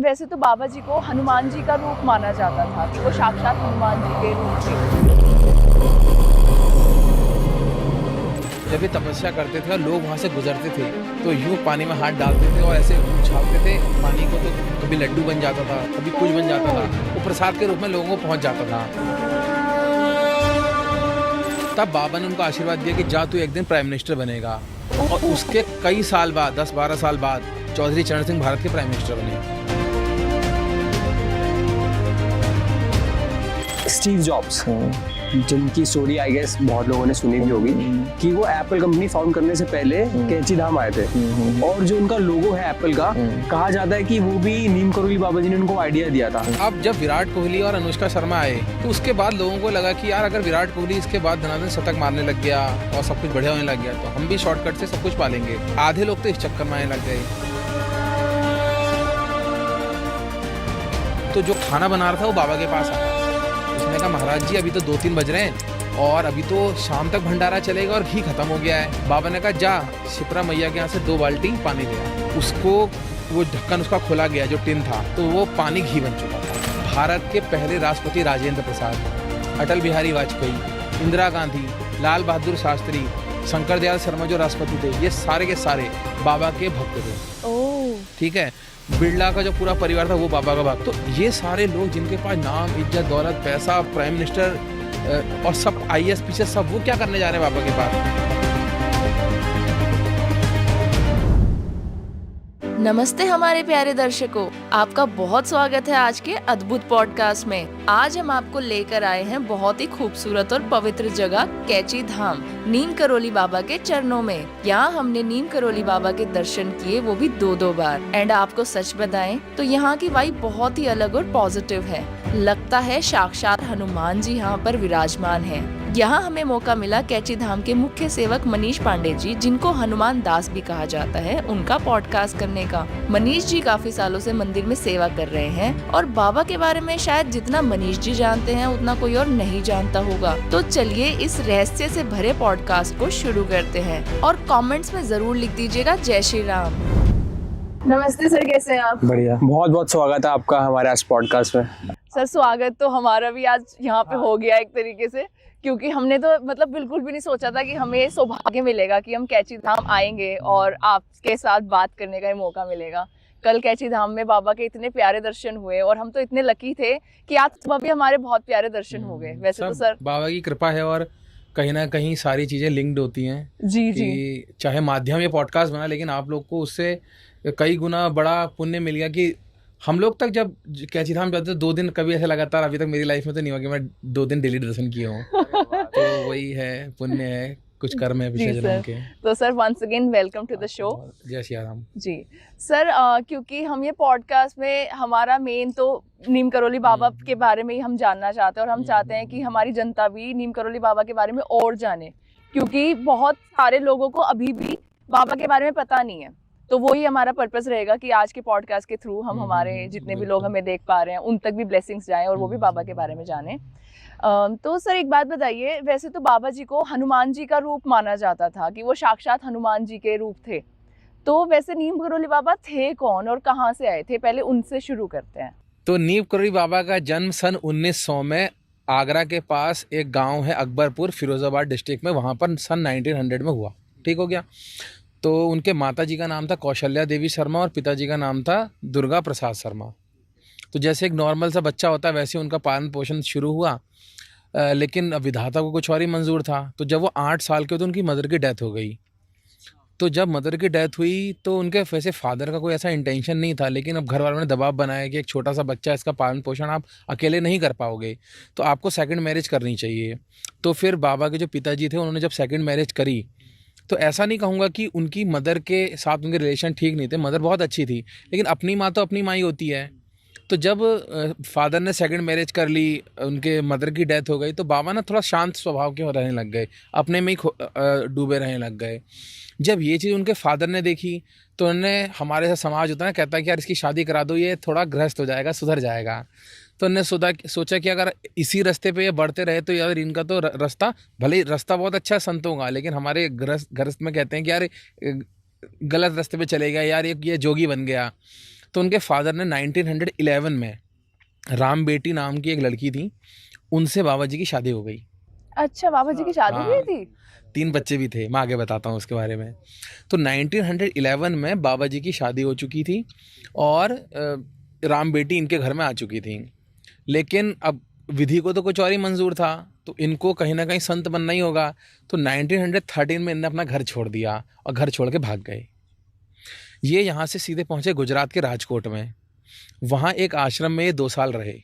वैसे तो बाबा जी को हनुमान जी का रूप माना जाता था कि वो साक्षात हनुमान जी के रूप थे। जब ये तपस्या करते थे और लोग वहाँ से गुजरते थे तो यूँ पानी में हाथ डालते थे और ऐसे उछालते थे पानी को, तो कभी लड्डू बन जाता था, कभी कुछ बन जाता था, वो प्रसाद के रूप में लोगों को पहुँच जाता था। तब बाबा ने उनको आशीर्वाद दिया कि जा तू एक दिन प्राइम मिनिस्टर बनेगा, और उसके कई साल बाद 10-12 साल बाद चौधरी चरण सिंह भारत के प्राइम मिनिस्टर बने। स्टीव जॉब्स, जिनकी स्टोरी आई गेस बहुत लोगों ने सुनी भी होगी, कि वो एप्पल कंपनी फाउंड करने से पहले कैची धाम आए थे, और जो उनका लोगो है एप्पल का, कहा जाता है कि वो भी नीम करोली बाबा जी ने उनको आइडिया दिया था। अब जब विराट कोहली और अनुष्का शर्मा आए तो उसके बाद लोगों को लगा कि यार अगर विराट कोहली इसके बाद धनाधन शतक मारने लग गया और सब कुछ बढ़िया होने लग गया तो हम भी शॉर्टकट से सब कुछ पालेंगे। आधे लोग तो इस चक्कर में आने लग गए। तो जो खाना बना रहा था वो बाबा के पास आया, उसने कहा महाराज जी अभी तो 2-3 बज रहे हैं और अभी तो शाम तक भंडारा चलेगा और घी खत्म हो गया है। बाबा ने कहा जा शिप्रा मैया के यहाँ से 2 बाल्टी पानी ले आ। उसको वो ढक्कन उसका खोला गया जो टिन था, तो वो पानी घी बन चुका था। भारत के पहले राष्ट्रपति राजेंद्र प्रसाद, अटल बिहारी वाजपेयी, इंदिरा गांधी, लाल बहादुर शास्त्री, शंकर दयाल शर्मा जो राष्ट्रपति थे, ये सारे के सारे बाबा के भक्त थे। ठीक है, बिरला का जो पूरा परिवार था वो बाबा का भक्त। तो ये सारे लोग जिनके पास नाम, इज्जत, दौलत, पैसा, प्राइम मिनिस्टर और सब IAS पीछे, सब वो क्या करने जा रहे हैं बाबा के पास। नमस्ते हमारे प्यारे दर्शकों, आपका बहुत स्वागत है आज के अद्भुत पॉडकास्ट में। आज हम आपको लेकर आए हैं बहुत ही खूबसूरत और पवित्र जगह कैची धाम, नीम करोली बाबा के चरणों में। यहाँ हमने नीम करोली बाबा के दर्शन किए, वो भी 2-2 बार। एंड आपको सच बताएं तो यहाँ की वाइब बहुत ही अलग और पॉजिटिव है। लगता है साक्षात हनुमान जी यहाँ पर विराजमान है। यहाँ हमें मौका मिला कैची धाम के मुख्य सेवक मनीष पांडे जी, जिनको हनुमान दास भी कहा जाता है, उनका पॉडकास्ट करने का। मनीष जी काफी सालों से मंदिर में सेवा कर रहे हैं और बाबा के बारे में शायद जितना मनीष जी जानते हैं उतना कोई और नहीं जानता होगा। तो चलिए इस रहस्य से भरे पॉडकास्ट को शुरू करते हैं और कमेंट्स में जरूर लिख दीजिएगा जय श्री राम। नमस्ते सर, कैसे हैं आप? बढ़िया, बहुत बहुत स्वागत है आपका हमारे आज पॉडकास्ट में। सर स्वागत तो हमारा भी आज यहाँ पे हो गया एक तरीके से, क्योंकि हमने तो मतलब बिल्कुल भी नहीं सोचा था कि हमें सौभाग्य मिलेगा कि हम कैची धाम आएंगे और आपके साथ बात करने का मौका मिलेगा। कल कैची धाम में बाबा के इतने प्यारे दर्शन हुए और हम तो इतने लकी थे कि आज सुबह भी हमारे बहुत प्यारे दर्शन हो गए। वैसे तो सर बाबा की कृपा है और कहीं ना कहीं सारी चीजें लिंक्ड होती हैं। जी कि चाहे माध्यम ये पॉडकास्ट बना, लेकिन आप लोग को उससे कई गुना बड़ा पुण्य मिल गया कि हम लोग तक जब कैची धाम जाते थे 2 दिन, कभी ऐसे लगातार अभी तक मेरी लाइफ में तो नहीं हुआ कि मैं 2 दिन डेली दर्शन किया हूँ। तो वही है, पुण्य है, कुछ कर्म है पिछले जन्म के। तो sir once again welcome to the show. जय श्री राम जी सर, क्योंकि हम ये पॉडकास्ट में हमारा मेन तो नीम करोली बाबा के बारे में ही हम जानना चाहते हैं और हम चाहते हैं कि हमारी जनता भी नीम करोली बाबा के बारे में और जाने, क्योंकि बहुत सारे लोगों को अभी भी बाबा के बारे में पता नहीं है। तो वही हमारा पर्पस रहेगा कि आज के पॉडकास्ट के थ्रू हम हमारे जितने भी लोग हमें देख पा रहे हैं उन तक भी ब्लेसिंग्स जाएं और वो भी बाबा के बारे में जाने। तो सर एक बात बताइए, वैसे तो बाबा जी को हनुमान जी का रूप माना जाता था कि वो साक्षात हनुमान जी के रूप थे, तो वैसे नीम करोली बाबा थे कौन और कहाँ से आए थे, पहले उनसे शुरू करते हैं। तो नीम करोली बाबा का जन्म सन 1900 में आगरा के पास एक गांव है अकबरपुर, फिरोजाबाद डिस्ट्रिक्ट में, वहाँ पर सन 1900 में हुआ। ठीक हो गया। तो उनके माता जी का नाम था कौशल्या देवी शर्मा और पिताजी का नाम था दुर्गा प्रसाद शर्मा। तो जैसे एक नॉर्मल सा बच्चा होता है वैसे उनका पालन पोषण शुरू हुआ, लेकिन विधाता को कुछ और ही मंजूर था। तो जब वो 8 साल के तो उनकी मदर की डेथ हो गई। तो जब मदर की डेथ हुई तो उनके वैसे फादर का कोई ऐसा इंटेंशन नहीं था, लेकिन अब घर वालों ने दबाव बनाया कि एक छोटा सा बच्चा, इसका पालन पोषण आप अकेले नहीं कर पाओगे, तो आपको सेकंड मैरिज करनी चाहिए। तो फिर बाबा के जो पिताजी थे उन्होंने जब सेकंड मैरिज करी, तो ऐसा नहीं कहूँगा कि उनकी मदर के साथ उनके रिलेशन ठीक नहीं थे, मदर बहुत अच्छी थी, लेकिन अपनी माँ तो अपनी माँ ही होती है। तो जब फादर ने सेकंड मैरिज कर ली, उनके मदर की डेथ हो गई, तो बाबा ना थोड़ा शांत स्वभाव के रहने लग गए, अपने में ही डूबे रहने लग गए। जब ये चीज़ उनके फादर ने देखी तो उन्होंने, हमारे साथ समाज होता है ना, कहता है कि यार इसकी शादी करा दो, ये थोड़ा गृहस्थ हो जाएगा, सुधर जाएगा। तो उन्होंने सोचा कि अगर इसी रास्ते पे ये बढ़ते रहे तो यार इनका तो रास्ता, भले ही रास्ता बहुत अच्छा है संतों का, लेकिन हमारे गृहस्थ में कहते हैं कि यार गलत रास्ते पे चले गया, यार ये जोगी बन गया। तो उनके फादर ने 1911 में राम बेटी नाम की एक लड़की थी, उनसे बाबा जी की शादी हो गई। अच्छा, बाबा जी की शादी हाँ। हुई थी? 3 बच्चे भी थे, मैं आगे बताता हूँ उसके बारे में। तो 1911 में बाबा जी की शादी हो चुकी थी और राम बेटी इनके घर में आ चुकी थी। लेकिन अब विधि को तो कुछ और ही मंजूर था, तो इनको कहीं ना कहीं संत बनना ही होगा। तो 1913 में इन्होंने अपना घर छोड़ दिया और घर छोड़ के भाग गए। ये यहाँ से सीधे पहुँचे गुजरात के राजकोट में। वहाँ एक आश्रम में ये 2 साल रहे।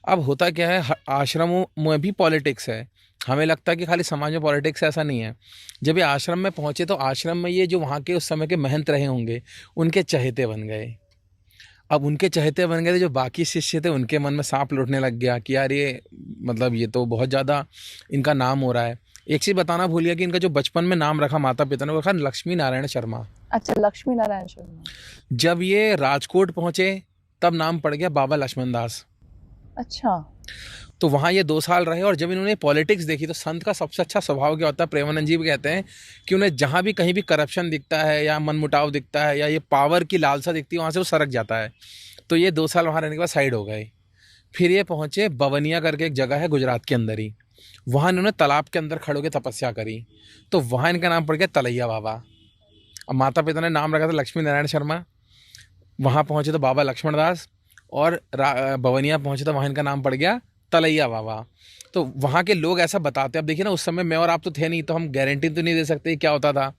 अब होता क्या है, आश्रमों में भी पॉलिटिक्स है। हमें लगता है कि खाली समाज में पॉलिटिक्स, ऐसा नहीं है। जब ये आश्रम में पहुँचे तो आश्रम में ये जो वहाँ के उस समय के महंत रहे होंगे, उनके चहेते बन गए। अब उनके चहेते बन गए थे, जो बाकी शिष्य थे उनके मन में सांप लौटने लग गया कि यार ये मतलब ये तो बहुत ज़्यादा इनका नाम हो रहा है। एक चीज़ बताना भूल गया कि इनका जो बचपन में नाम रखा माता पिता ने, वो रखा लक्ष्मी नारायण शर्मा। अच्छा, लक्ष्मी नारायण शर्मा। जब ये राजकोट पहुँचे तब नाम पड़ गया बाबा लक्ष्मण दास। अच्छा। तो वहाँ ये 2 साल रहे और जब इन्होंने पॉलिटिक्स देखी तो संत का सबसे अच्छा स्वभाव क्या होता है, प्रेमानंद जी भी कहते हैं कि उन्हें जहाँ भी कहीं भी करप्शन दिखता है या मनमुटाव दिखता है या ये पावर की लालसा दिखती है, वहाँ से वो सरक जाता है। तो ये 2 साल वहाँ रहने के बाद साइड हो गए। फिर ये पहुँचे बवनिया करके एक जगह है गुजरात के अंदर ही, वहाँ इन्होंने तालाब के अंदर खड़े होकर तपस्या करी। तो वहाँ इनका नाम पड़ गया तलैया बाबा। अब माता पिता ने नाम रखा था लक्ष्मी नारायण शर्मा। वहाँ पहुँचे तो बाबा लक्ष्मण दास, और बवनिया पहुँचे तो वहाँ इनका नाम पड़ गया तलैया बाबा। तो वहाँ के लोग ऐसा बताते हैं, अब देखिए ना, उस समय मैं और आप तो थे नहीं, तो हम गारंटी तो नहीं दे सकते क्या होता था,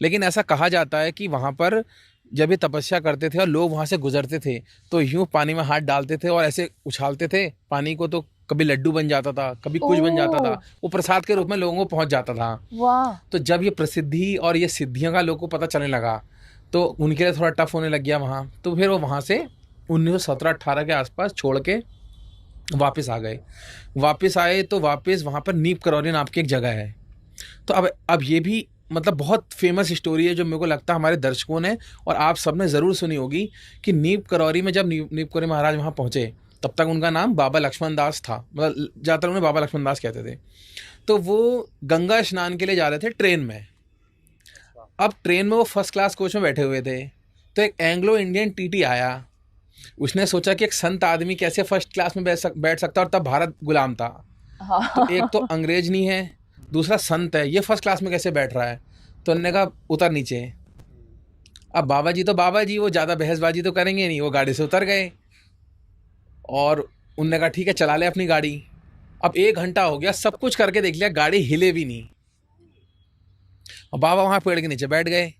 लेकिन ऐसा कहा जाता है कि वहाँ पर जब ये तपस्या करते थे और लोग वहाँ से गुजरते थे तो यूँ पानी में हाथ डालते थे और ऐसे उछालते थे पानी को, तो कभी लड्डू बन जाता था, कभी कुछ बन जाता था, वो प्रसाद के रूप में लोगों को पहुँच जाता था। वाह। तो जब ये प्रसिद्धि और ये सिद्धियों का लोगों को पता चलने लगा तो उनके लिए थोड़ा टफ होने लग गया वहाँ। तो फिर वो वहाँ से 1917-18 के आसपास छोड़ के वापस आ गए। वापस आए तो वापस वहाँ पर नीप करौरी नाम की एक जगह है। तो अब ये भी मतलब बहुत फेमस स्टोरी है जो मेरे को लगता है हमारे दर्शकों ने और आप सबने ज़रूर सुनी होगी कि नीप करौरी में जब नीप करौरी महाराज वहाँ पहुँचे तब तक उनका नाम बाबा लक्ष्मण दास था, मतलब ज़्यादातर उन्हें बाबा लक्ष्मण दास कहते थे। तो वो गंगा स्नान के लिए जा रहे थे ट्रेन में। अब ट्रेन में वो फर्स्ट क्लास कोच में बैठे हुए थे, तो एक एंग्लो इंडियन टीटी आया। उसने सोचा कि एक संत आदमी कैसे फर्स्ट क्लास में बैठ सकता है, और तब भारत गुलाम था। तो एक तो अंग्रेज नहीं है, दूसरा संत है, ये फर्स्ट क्लास में कैसे बैठ रहा है। तो उन्होंने कहा उतर नीचे। अब बाबा जी, वो ज़्यादा बहसबाजी तो करेंगे नहीं, वो गाड़ी से उतर गए और उनने कहा ठीक है चला ले अपनी गाड़ी। अब 1 घंटा हो गया, सब कुछ करके देख लिया, गाड़ी हिले भी नहीं। और बाबा वहाँ पेड़ के नीचे बैठ गए।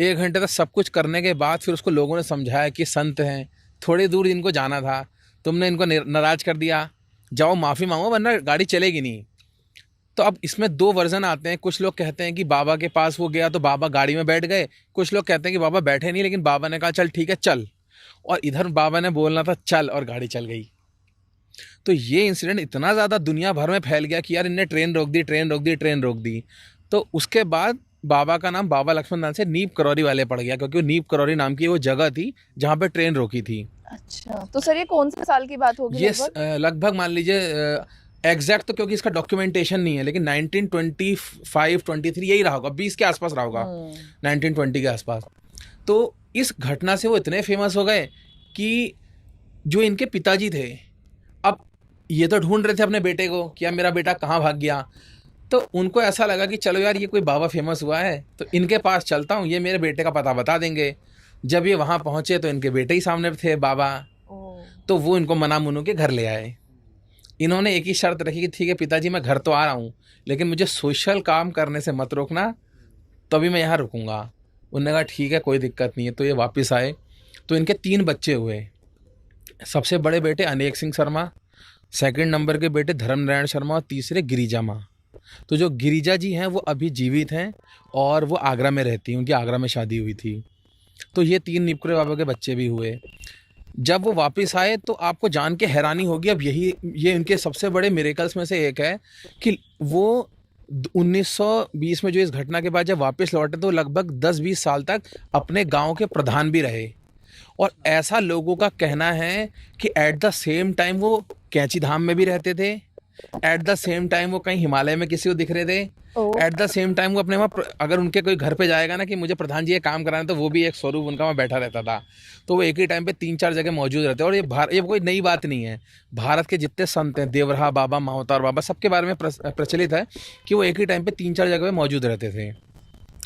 1 घंटे तक सब कुछ करने के बाद फिर उसको लोगों ने समझाया कि संत हैं, थोड़ी दूर इनको जाना था, तुमने इनको नाराज़ कर दिया, जाओ माफ़ी मांगो वरना गाड़ी चलेगी नहीं। तो अब इसमें 2 वर्जन आते हैं। कुछ लोग कहते हैं कि बाबा के पास वो गया तो बाबा गाड़ी में बैठ गए, कुछ लोग कहते हैं कि बाबा बैठे नहीं, लेकिन बाबा ने कहा चल ठीक है चल, और इधर बाबा ने बोलना था चल, और गाड़ी चल गई। तो ये इंसिडेंट इतना ज़्यादा दुनिया भर में फैल गया कि यार इनने ट्रेन रोक दी। तो उसके बाद बाबा का नाम बाबा लक्ष्मण दास से नीप करौरी वाले पड़ गया, क्योंकि वो नीप करौरी नाम की वो जगह थी जहाँ पे ट्रेन रोकी थी। अच्छा, तो सर ये कौन से साल की बात होगी? ये लगभग मान लीजिए एग्जैक्ट तो क्योंकि इसका डॉक्यूमेंटेशन नहीं है, लेकिन 1925-23 यही रहा होगा, 20 के आसपास रहा होगा, 1920 के आसपास। तो इस घटना से वो इतने फेमस हो गए कि जो इनके पिताजी थे, अब ये तो ढूंढ रहे थे अपने बेटे को कि यार मेरा बेटा कहाँ भाग गया। तो उनको ऐसा लगा कि चलो यार ये कोई बाबा फेमस हुआ है तो इनके पास चलता हूँ, ये मेरे बेटे का पता बता देंगे। जब ये वहाँ पहुँचे तो इनके बेटे ही सामने थे बाबा। तो वो इनको मना मुनू के घर ले आए। इन्होंने एक ही शर्त रखी कि ठीक है पिताजी मैं घर तो आ रहा हूँ, लेकिन मुझे सोशल काम करने से मत रोकना, तभी मैं यहाँ रुकूँगा। उन्होंने कहा ठीक है कोई दिक्कत नहीं है। तो ये वापस आए। तो इनके 3 बच्चे हुए। सबसे बड़े बेटे अनेक सिंह शर्मा, सेकंड नंबर के बेटे धर्मनारायण शर्मा, और तीसरे गिरिजा माँ। तो जो गिरिजा जी हैं वो अभी जीवित हैं और वो आगरा में रहती हैं, उनकी आगरा में शादी हुई थी। तो ये 3 नीपकरे बाबा के बच्चे भी हुए। जब वो वापस आए तो आपको जान के हैरानी होगी, अब ये इनके सबसे बड़े मिरेकल्स में से एक है कि वो 1920 में जो इस घटना के बाद जब वापस लौटे तो लगभग 10-20 साल तक अपने गांव के प्रधान भी रहे। और ऐसा लोगों का कहना है कि एट द सेम टाइम वो कैंची धाम में भी रहते थे, एट द सेम टाइम वो कहीं हिमालय में किसी को दिख रहे थे, एट द सेम टाइम वो अपने वहाँ अगर उनके कोई घर पे जाएगा ना कि मुझे प्रधान जी ये काम कराना, तो वो भी एक स्वरूप उनका वहाँ बैठा रहता था। तो वो एक ही टाइम पे 3-4 जगह मौजूद रहते। और ये कोई नई बात नहीं है, भारत के जितने संत हैं, देवरहा बाबा, महावतार बाबा, सबके बारे में प्रचलित है कि वो एक ही टाइम पे 3-4 जगह पे मौजूद रहते थे।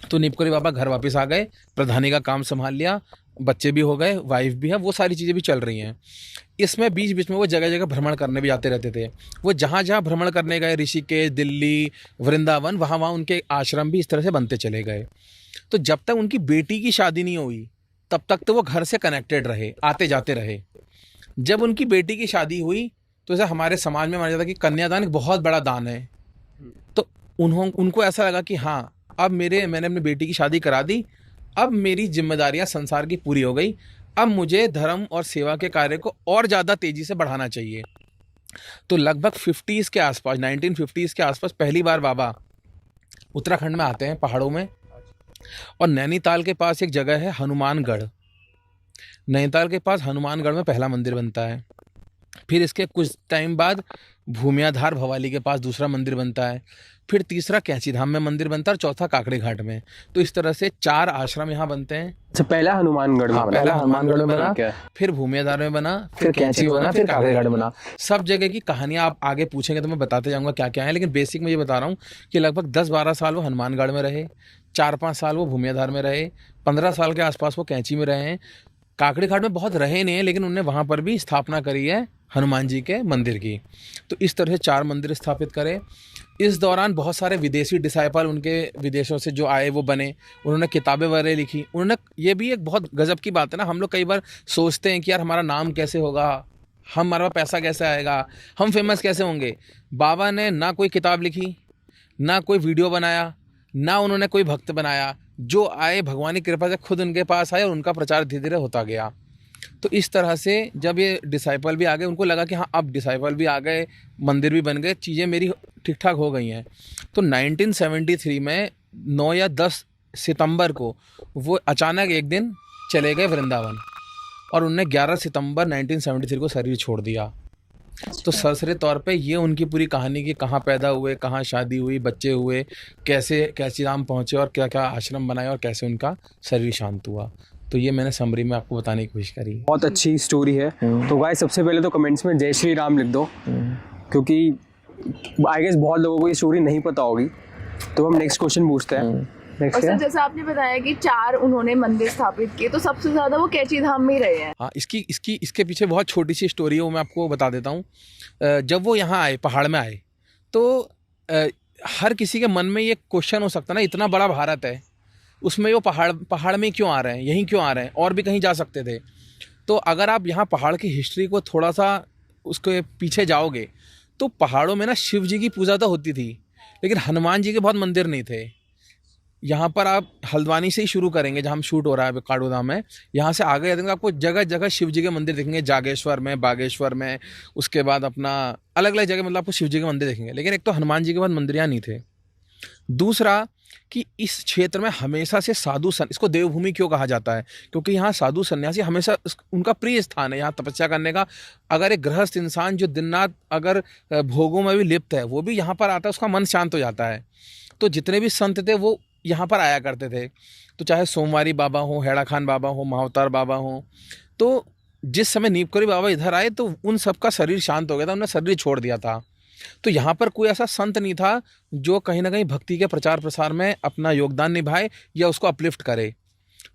तो नीपकोरी बाबा घर वापस आ गए, प्रधानी का काम संभाल लिया, बच्चे भी हो गए, वाइफ भी है, वो सारी चीज़ें भी चल रही हैं। इसमें बीच बीच में वो जगह जगह भ्रमण करने भी जाते रहते थे। वो जहाँ जहाँ भ्रमण करने गए, ऋषिकेश, दिल्ली, वृंदावन, वहाँ वहाँ उनके आश्रम भी इस तरह से बनते चले गए। तो जब तक उनकी बेटी की शादी नहीं हुई तब तक तो वो घर से कनेक्टेड रहे, आते जाते रहे। जब उनकी बेटी की शादी हुई तो जैसे हमारे समाज में माना जाता है कि कन्यादान एक बहुत बड़ा दान है। तो उनको ऐसा लगा कि हाँ, अब मैंने अपनी बेटी की शादी करा दी, अब मेरी जिम्मेदारियां संसार की पूरी हो गई, अब मुझे धर्म और सेवा के कार्य को और ज़्यादा तेज़ी से बढ़ाना चाहिए। तो लगभग 50s के आसपास, 1950s के आसपास पहली बार बाबा उत्तराखंड में आते हैं, पहाड़ों में। और नैनीताल के पास एक जगह है हनुमानगढ़। नैनीताल के पास हनुमानगढ़ में पहला मंदिर बनता है। फिर इसके कुछ टाइम बाद भूमियाधार भवाली के पास दूसरा मंदिर बनता है। फिर तीसरा कैंची धाम में मंदिर बनता है और चौथा काकड़े घाट में। तो इस तरह से 4 आश्रम यहाँ बनते हैं। अच्छा, पहला हनुमानगढ़ में बना, पहला हनुमानगढ़ में बना, क्या? फिर भूमियाधार में बना, फिर कैंची बना, फिर काकड़े घाट बना। सब जगह की कहानियाँ आप आगे पूछेंगे तो मैं बताते जाऊँगा क्या क्या है, लेकिन बेसिक में ये बता रहा हूँ कि लगभग 10-12 साल वो हनुमानगढ़ में रहे, 4-5 साल वो भूमियाधार में रहे, 15 साल के आसपास वो कैंची में रहे हैं। काकड़े घाट में बहुत रहे नहीं हैं, लेकिन उन्होंने वहाँ पर भी स्थापना करी है हनुमान जी के मंदिर की। तो इस तरह से 4 मंदिर स्थापित करे। इस दौरान बहुत सारे विदेशी डिसाइपल उनके विदेशों से जो आए वो बने, उन्होंने किताबें वगैरह लिखी। उन्होंने, ये भी एक बहुत गजब की बात है ना, हम लोग कई बार सोचते हैं कि यार हमारा नाम कैसे होगा, हमारा पैसा कैसे आएगा, हम फेमस कैसे होंगे। बाबा ने ना कोई किताब लिखी, ना कोई वीडियो बनाया, ना उन्होंने कोई भक्त बनाया। जो आए भगवान की कृपा से खुद उनके पास आए और उनका प्रचार धीरे धीरे होता गया। तो इस तरह से जब ये डिसाइपल भी आ गए, उनको लगा कि हाँ अब डिसाइपल भी आ गए, मंदिर भी बन गए, चीज़ें मेरी ठीक ठाक हो गई हैं। तो 1973 में 9 या 10 सितंबर को वो अचानक एक दिन चले गए वृंदावन और उनने 11 सितंबर 1973 को शरीर छोड़ दिया। तो सरसरी तौर पे ये उनकी पूरी कहानी की, कहाँ पैदा हुए, कहाँ शादी हुई, बच्चे हुए, कैसे कैंची धाम पहुँचे और क्या क्या आश्रम बनाए और कैसे उनका शरीर शांत हुआ। तो ये मैंने समरी में आपको बताने की कोशिश करी। बहुत अच्छी स्टोरी है। तो गाइस सबसे पहले तो कमेंट्स में जय श्री राम लिख दो, क्योंकि आई गेस बहुत लोगों को ये स्टोरी नहीं पता होगी। तो हम नेक्स्ट क्वेश्चन पूछते हैं। और सर, जैसा आपने बताया कि 4 उन्होंने मंदिर स्थापित किए, तो सबसे ज्यादा वो कैंची धाम में ही रहे हैं। हाँ, इसके पीछे बहुत छोटी सी स्टोरी है, वो मैं आपको बता देता हूँ। जब वो यहाँ आए, पहाड़ में आए, तो हर किसी के मन में ये क्वेश्चन हो सकता है ना, इतना बड़ा भारत है, उसमें वो पहाड़ में क्यों आ रहे हैं, यहीं क्यों आ रहे हैं, और भी कहीं जा सकते थे। तो अगर आप यहाँ पहाड़ की हिस्ट्री को थोड़ा सा उसके पीछे जाओगे तो पहाड़ों में ना शिव जी की पूजा तो होती थी, लेकिन हनुमान जी के बहुत मंदिर नहीं थे। यहाँ पर आप हल्द्वानी से ही शुरू करेंगे, जहाँ हम शूट हो रहा है काड़ू धाम में, यहाँ से आगे जाएंगे आपको जगह जगह शिव जी के मंदिर दिखेंगे, जागेश्वर में, बागेश्वर में, उसके बाद अपना अलग अलग जगह मतलब आपको शिव जी के मंदिर दिखेंगे। लेकिन एक तो हनुमान जी के बाद मंदिर यहाँ नहीं थे। दूसरा कि इस क्षेत्र में हमेशा से इसको देवभूमि क्यों कहा जाता है, क्योंकि यहाँ साधु सन्यासी हमेशा उनका प्रिय स्थान है यहाँ तपस्या करने का। अगर एक गृहस्थ इंसान जो दिन रात अगर भोगों में भी लिप्त है, वो भी यहाँ पर आता है, उसका मन शांत हो जाता है। तो जितने भी संत थे वो यहाँ पर आया करते थे। तो चाहे सोमवारी बाबा हो, हेड़ा खान बाबा हो, महावतार बाबा हो, तो जिस समय नीपकोरी बाबा इधर आए तो उन सबका शरीर शांत हो गया था, उन्होंने शरीर छोड़ दिया था। तो यहाँ पर कोई ऐसा संत नहीं था जो कहीं ना कहीं भक्ति के प्रचार प्रसार में अपना योगदान निभाए या उसको अपलिफ्ट करे।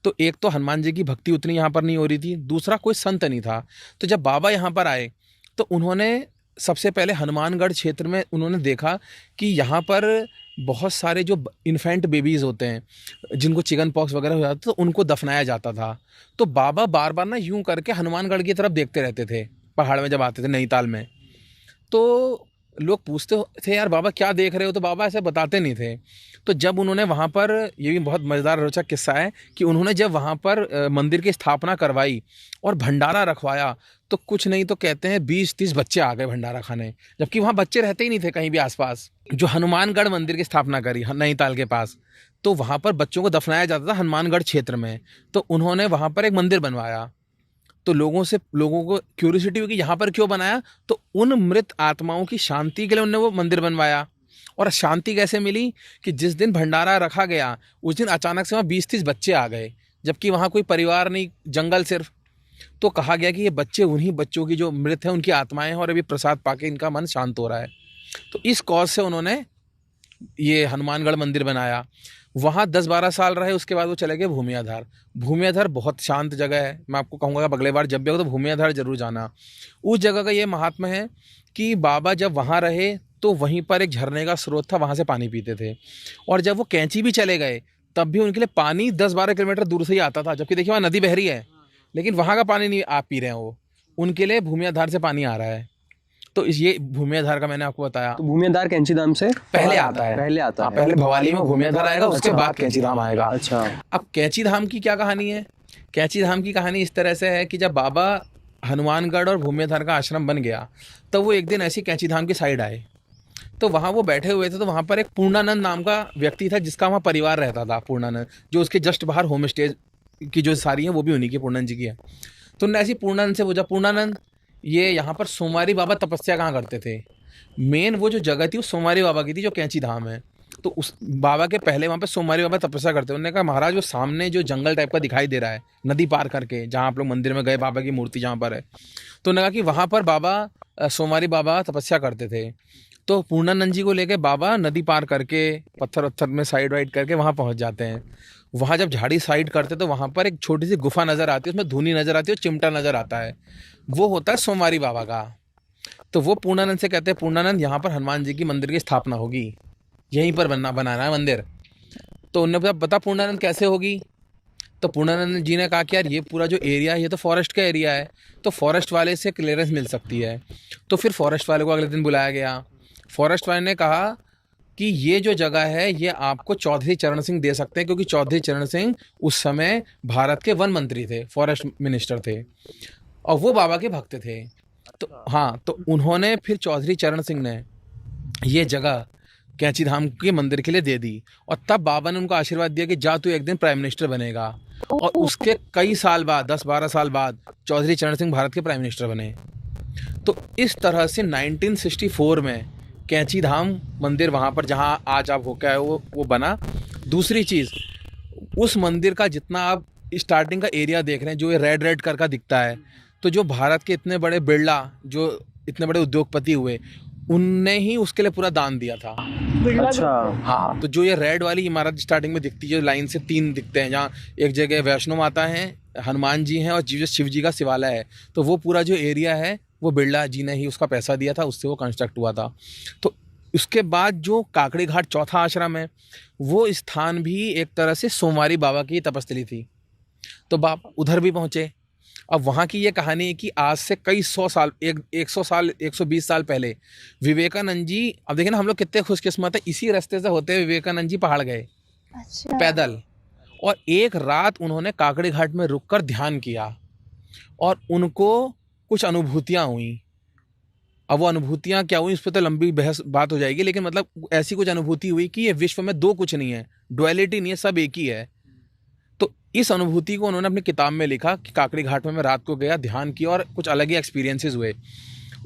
तो एक तो हनुमान जी की भक्ति उतनी यहाँ पर नहीं हो रही थी, दूसरा कोई संत नहीं था। तो जब बाबा यहाँ पर आए तो उन्होंने सबसे पहले हनुमानगढ़ क्षेत्र में उन्होंने देखा कि यहाँ पर बहुत सारे जो इन्फेंट बेबीज़ होते हैं जिनको चिकन पॉक्स वगैरह हो जाता तो उनको दफनाया जाता था। तो बाबा बार बार ना यूं करके हनुमानगढ़ की तरफ देखते रहते थे पहाड़ में जब आते थे नैनीताल में। तो लोग पूछते थे यार बाबा क्या देख रहे हो, तो बाबा ऐसे बताते नहीं थे। तो जब उन्होंने वहाँ पर, ये भी बहुत मज़ेदार रोचक किस्सा है कि उन्होंने जब वहाँ पर मंदिर की स्थापना करवाई और भंडारा रखवाया तो कुछ नहीं तो कहते हैं 20-30 बच्चे आ गए भंडारा खाने, जबकि वहाँ बच्चे रहते ही नहीं थे कहीं भी आसपास। जो हनुमानगढ़ मंदिर की स्थापना करी नैनीताल के पास, तो वहाँ पर बच्चों को दफनाया जाता था हनुमानगढ़ क्षेत्र में। तो उन्होंने वहाँ पर एक मंदिर बनवाया। तो लोगों को क्यूरियोसिटी हुई कि यहाँ पर क्यों बनाया, तो उन मृत आत्माओं की शांति के लिए उन्होंने वो मंदिर बनवाया। और शांति कैसे मिली कि जिस दिन भंडारा रखा गया उस दिन अचानक से वहाँ 20-30 बच्चे आ गए, जबकि वहाँ कोई परिवार नहीं, जंगल सिर्फ। तो कहा गया कि ये बच्चे उन्हीं बच्चों की जो मृत हैं उनकी आत्माएं हैं और अभी प्रसाद पाके इनका मन शांत हो रहा है। तो इस कॉज से उन्होंने ये हनुमानगढ़ मंदिर बनाया। वहाँ 10-12 साल रहे, उसके बाद वो चले गए भूमियाधार। भूमियाधार बहुत शांत जगह है, मैं आपको कहूँगा अगले बार जब भी हो तो भूमियाधार जरूर जाना। उस जगह का ये महात्मा है कि बाबा जब वहाँ रहे तो वहीं पर एक झरने का स्रोत था, वहाँ से पानी पीते थे। और जब वो कैंची भी चले गए तब भी उनके लिए पानी 10-12 किलोमीटर दूर से ही आता था, जबकि देखिए वहाँ नदी बह रही है लेकिन वहाँ का पानी नहीं आप पी रहे हैं, वो उनके लिए भूमियाधार से पानी आ रहा है। तो ये भूमियाधार का मैंने आपको बताया। तो भूमियाधार कैंची धाम से पहले आता है, पहले भवाली में भूमियाधार आएगा, उसके बाद कैंची धाम आएगा। अच्छा, अब कैंची धाम की क्या कहानी है? कैंची धाम की कहानी इस तरह से है कि जब बाबा हनुमानगढ़ और भूमियाधार का आश्रम बन गया तो वो एक दिन ऐसी कैंची धाम की साइड आए, तो वहाँ वो बैठे हुए थे। तो वहाँ पर एक पूर्णानंद नाम का व्यक्ति था जिसका वहाँ परिवार रहता था, पूर्णानंद, जो उसके जस्ट बाहर होम स्टे की जो सारी है वो भी उन्हीं की, पूर्णानंद जी की है। तो उन्होंने ऐसी पूर्णानंद से पूछा, पूर्णानंद ये यहाँ पर सोमवारी बाबा तपस्या कहाँ करते थे? मेन वो जो जगह थी वो सोमवारी बाबा की थी जो कैंची धाम है। तो उस बाबा के पहले वहाँ पे सोमवारी बाबा तपस्या करते हैं। उन्होंने कहा महाराज वो सामने जो जंगल टाइप का दिखाई दे रहा है नदी पार करके, जहाँ आप लोग मंदिर में गए बाबा की मूर्ति जहाँ पर है, तो उन्होंने कहा कि वहाँ पर बाबा सोमवारी बाबा तपस्या करते थे। तो पूर्णानंद जी को लेके बाबा नदी पार करके पत्थर वत्थर में साइड वाइड करके वहाँ पहुँच जाते हैं। वहाँ जब झाड़ी साइड करते तो वहाँ पर एक छोटी सी गुफा नज़र आती है, उसमें धुनी नज़र आती है और चिमटा नज़र आता है, वो होता है सोमवारी बाबा का। तो वो पूर्णानंद से कहते हैं पूर्णानंद यहाँ पर हनुमान जी की मंदिर की स्थापना होगी, यहीं पर बनाना है मंदिर। तो उन्होंने बता पूर्णानंद कैसे होगी? तो पूर्णानंद जी ने कहा कि यार ये पूरा जो एरिया है ये तो फॉरेस्ट का एरिया है, तो फॉरेस्ट वाले से क्लियरेंस मिल सकती है। तो फिर फॉरेस्ट वाले को अगले दिन बुलाया गया। फॉरेस्ट वाले ने कहा कि ये जो जगह है ये आपको चौधरी चरण सिंह दे सकते हैं, क्योंकि चौधरी चरण सिंह उस समय भारत के वन मंत्री थे, फॉरेस्ट मिनिस्टर थे और वो बाबा के भक्त थे। तो हाँ, तो उन्होंने फिर चौधरी चरण सिंह ने ये जगह कैंची धाम के मंदिर के लिए दे दी। और तब बाबा ने उनको आशीर्वाद दिया कि जा तू एक दिन प्राइम मिनिस्टर बनेगा। और उसके कई साल बाद, 10-12 साल बाद चौधरी चरण सिंह भारत के प्राइम मिनिस्टर बने। तो इस तरह से 1964 में कैंची धाम मंदिर वहाँ पर जहाँ आज आप होके आए वो बना। दूसरी चीज़, उस मंदिर का जितना आप स्टार्टिंग का एरिया देख रहे हैं जो ये रेड रेड कर का दिखता है, तो जो भारत के इतने बड़े बिरला, जो इतने बड़े उद्योगपति हुए, उनने ही उसके लिए पूरा दान दिया था। अच्छा, हाँ, तो जो ये रेड वाली इमारत स्टार्टिंग में दिखती है, जो लाइन से 3 दिखते हैं, जहाँ एक जगह वैष्णो माता है, हनुमान जी हैं और शिव जी का शिवालय है, तो वो पूरा जो एरिया है वो बिरला जी ने ही उसका पैसा दिया था, उससे वो कंस्ट्रक्ट हुआ था। तो उसके बाद जो काकड़ी घाट चौथा आश्रम है, वो स्थान भी एक तरह से सोमवारी बाबा की तपस्थली थी। तो बाबा उधर भी पहुँचे। अब वहाँ की ये कहानी है कि आज से कई 100 साल, 100 साल, 120 साल पहले विवेकानंद जी, अब देखिए ना हम लोग कितने खुशकिस्मत है, इसी रास्ते से होते हुए विवेकानंद जी पहाड़ गए। अच्छा। पैदल। और एक रात उन्होंने काकड़ी घाट में रुककर ध्यान किया और उनको कुछ अनुभूतियाँ हुई। अब वो अनुभूतियाँ क्या हुई, इस पर तो लंबी बहस बात हो जाएगी, लेकिन मतलब ऐसी कुछ अनुभूति हुई कि ये विश्व में 2 कुछ नहीं है, डुअलिटी नहीं है, सब एक ही है। तो इस अनुभूति को उन्होंने अपनी किताब में लिखा कि काकड़ी घाट में मैं रात को गया, ध्यान किया और कुछ अलग ही एक्सपीरियंसेस हुए।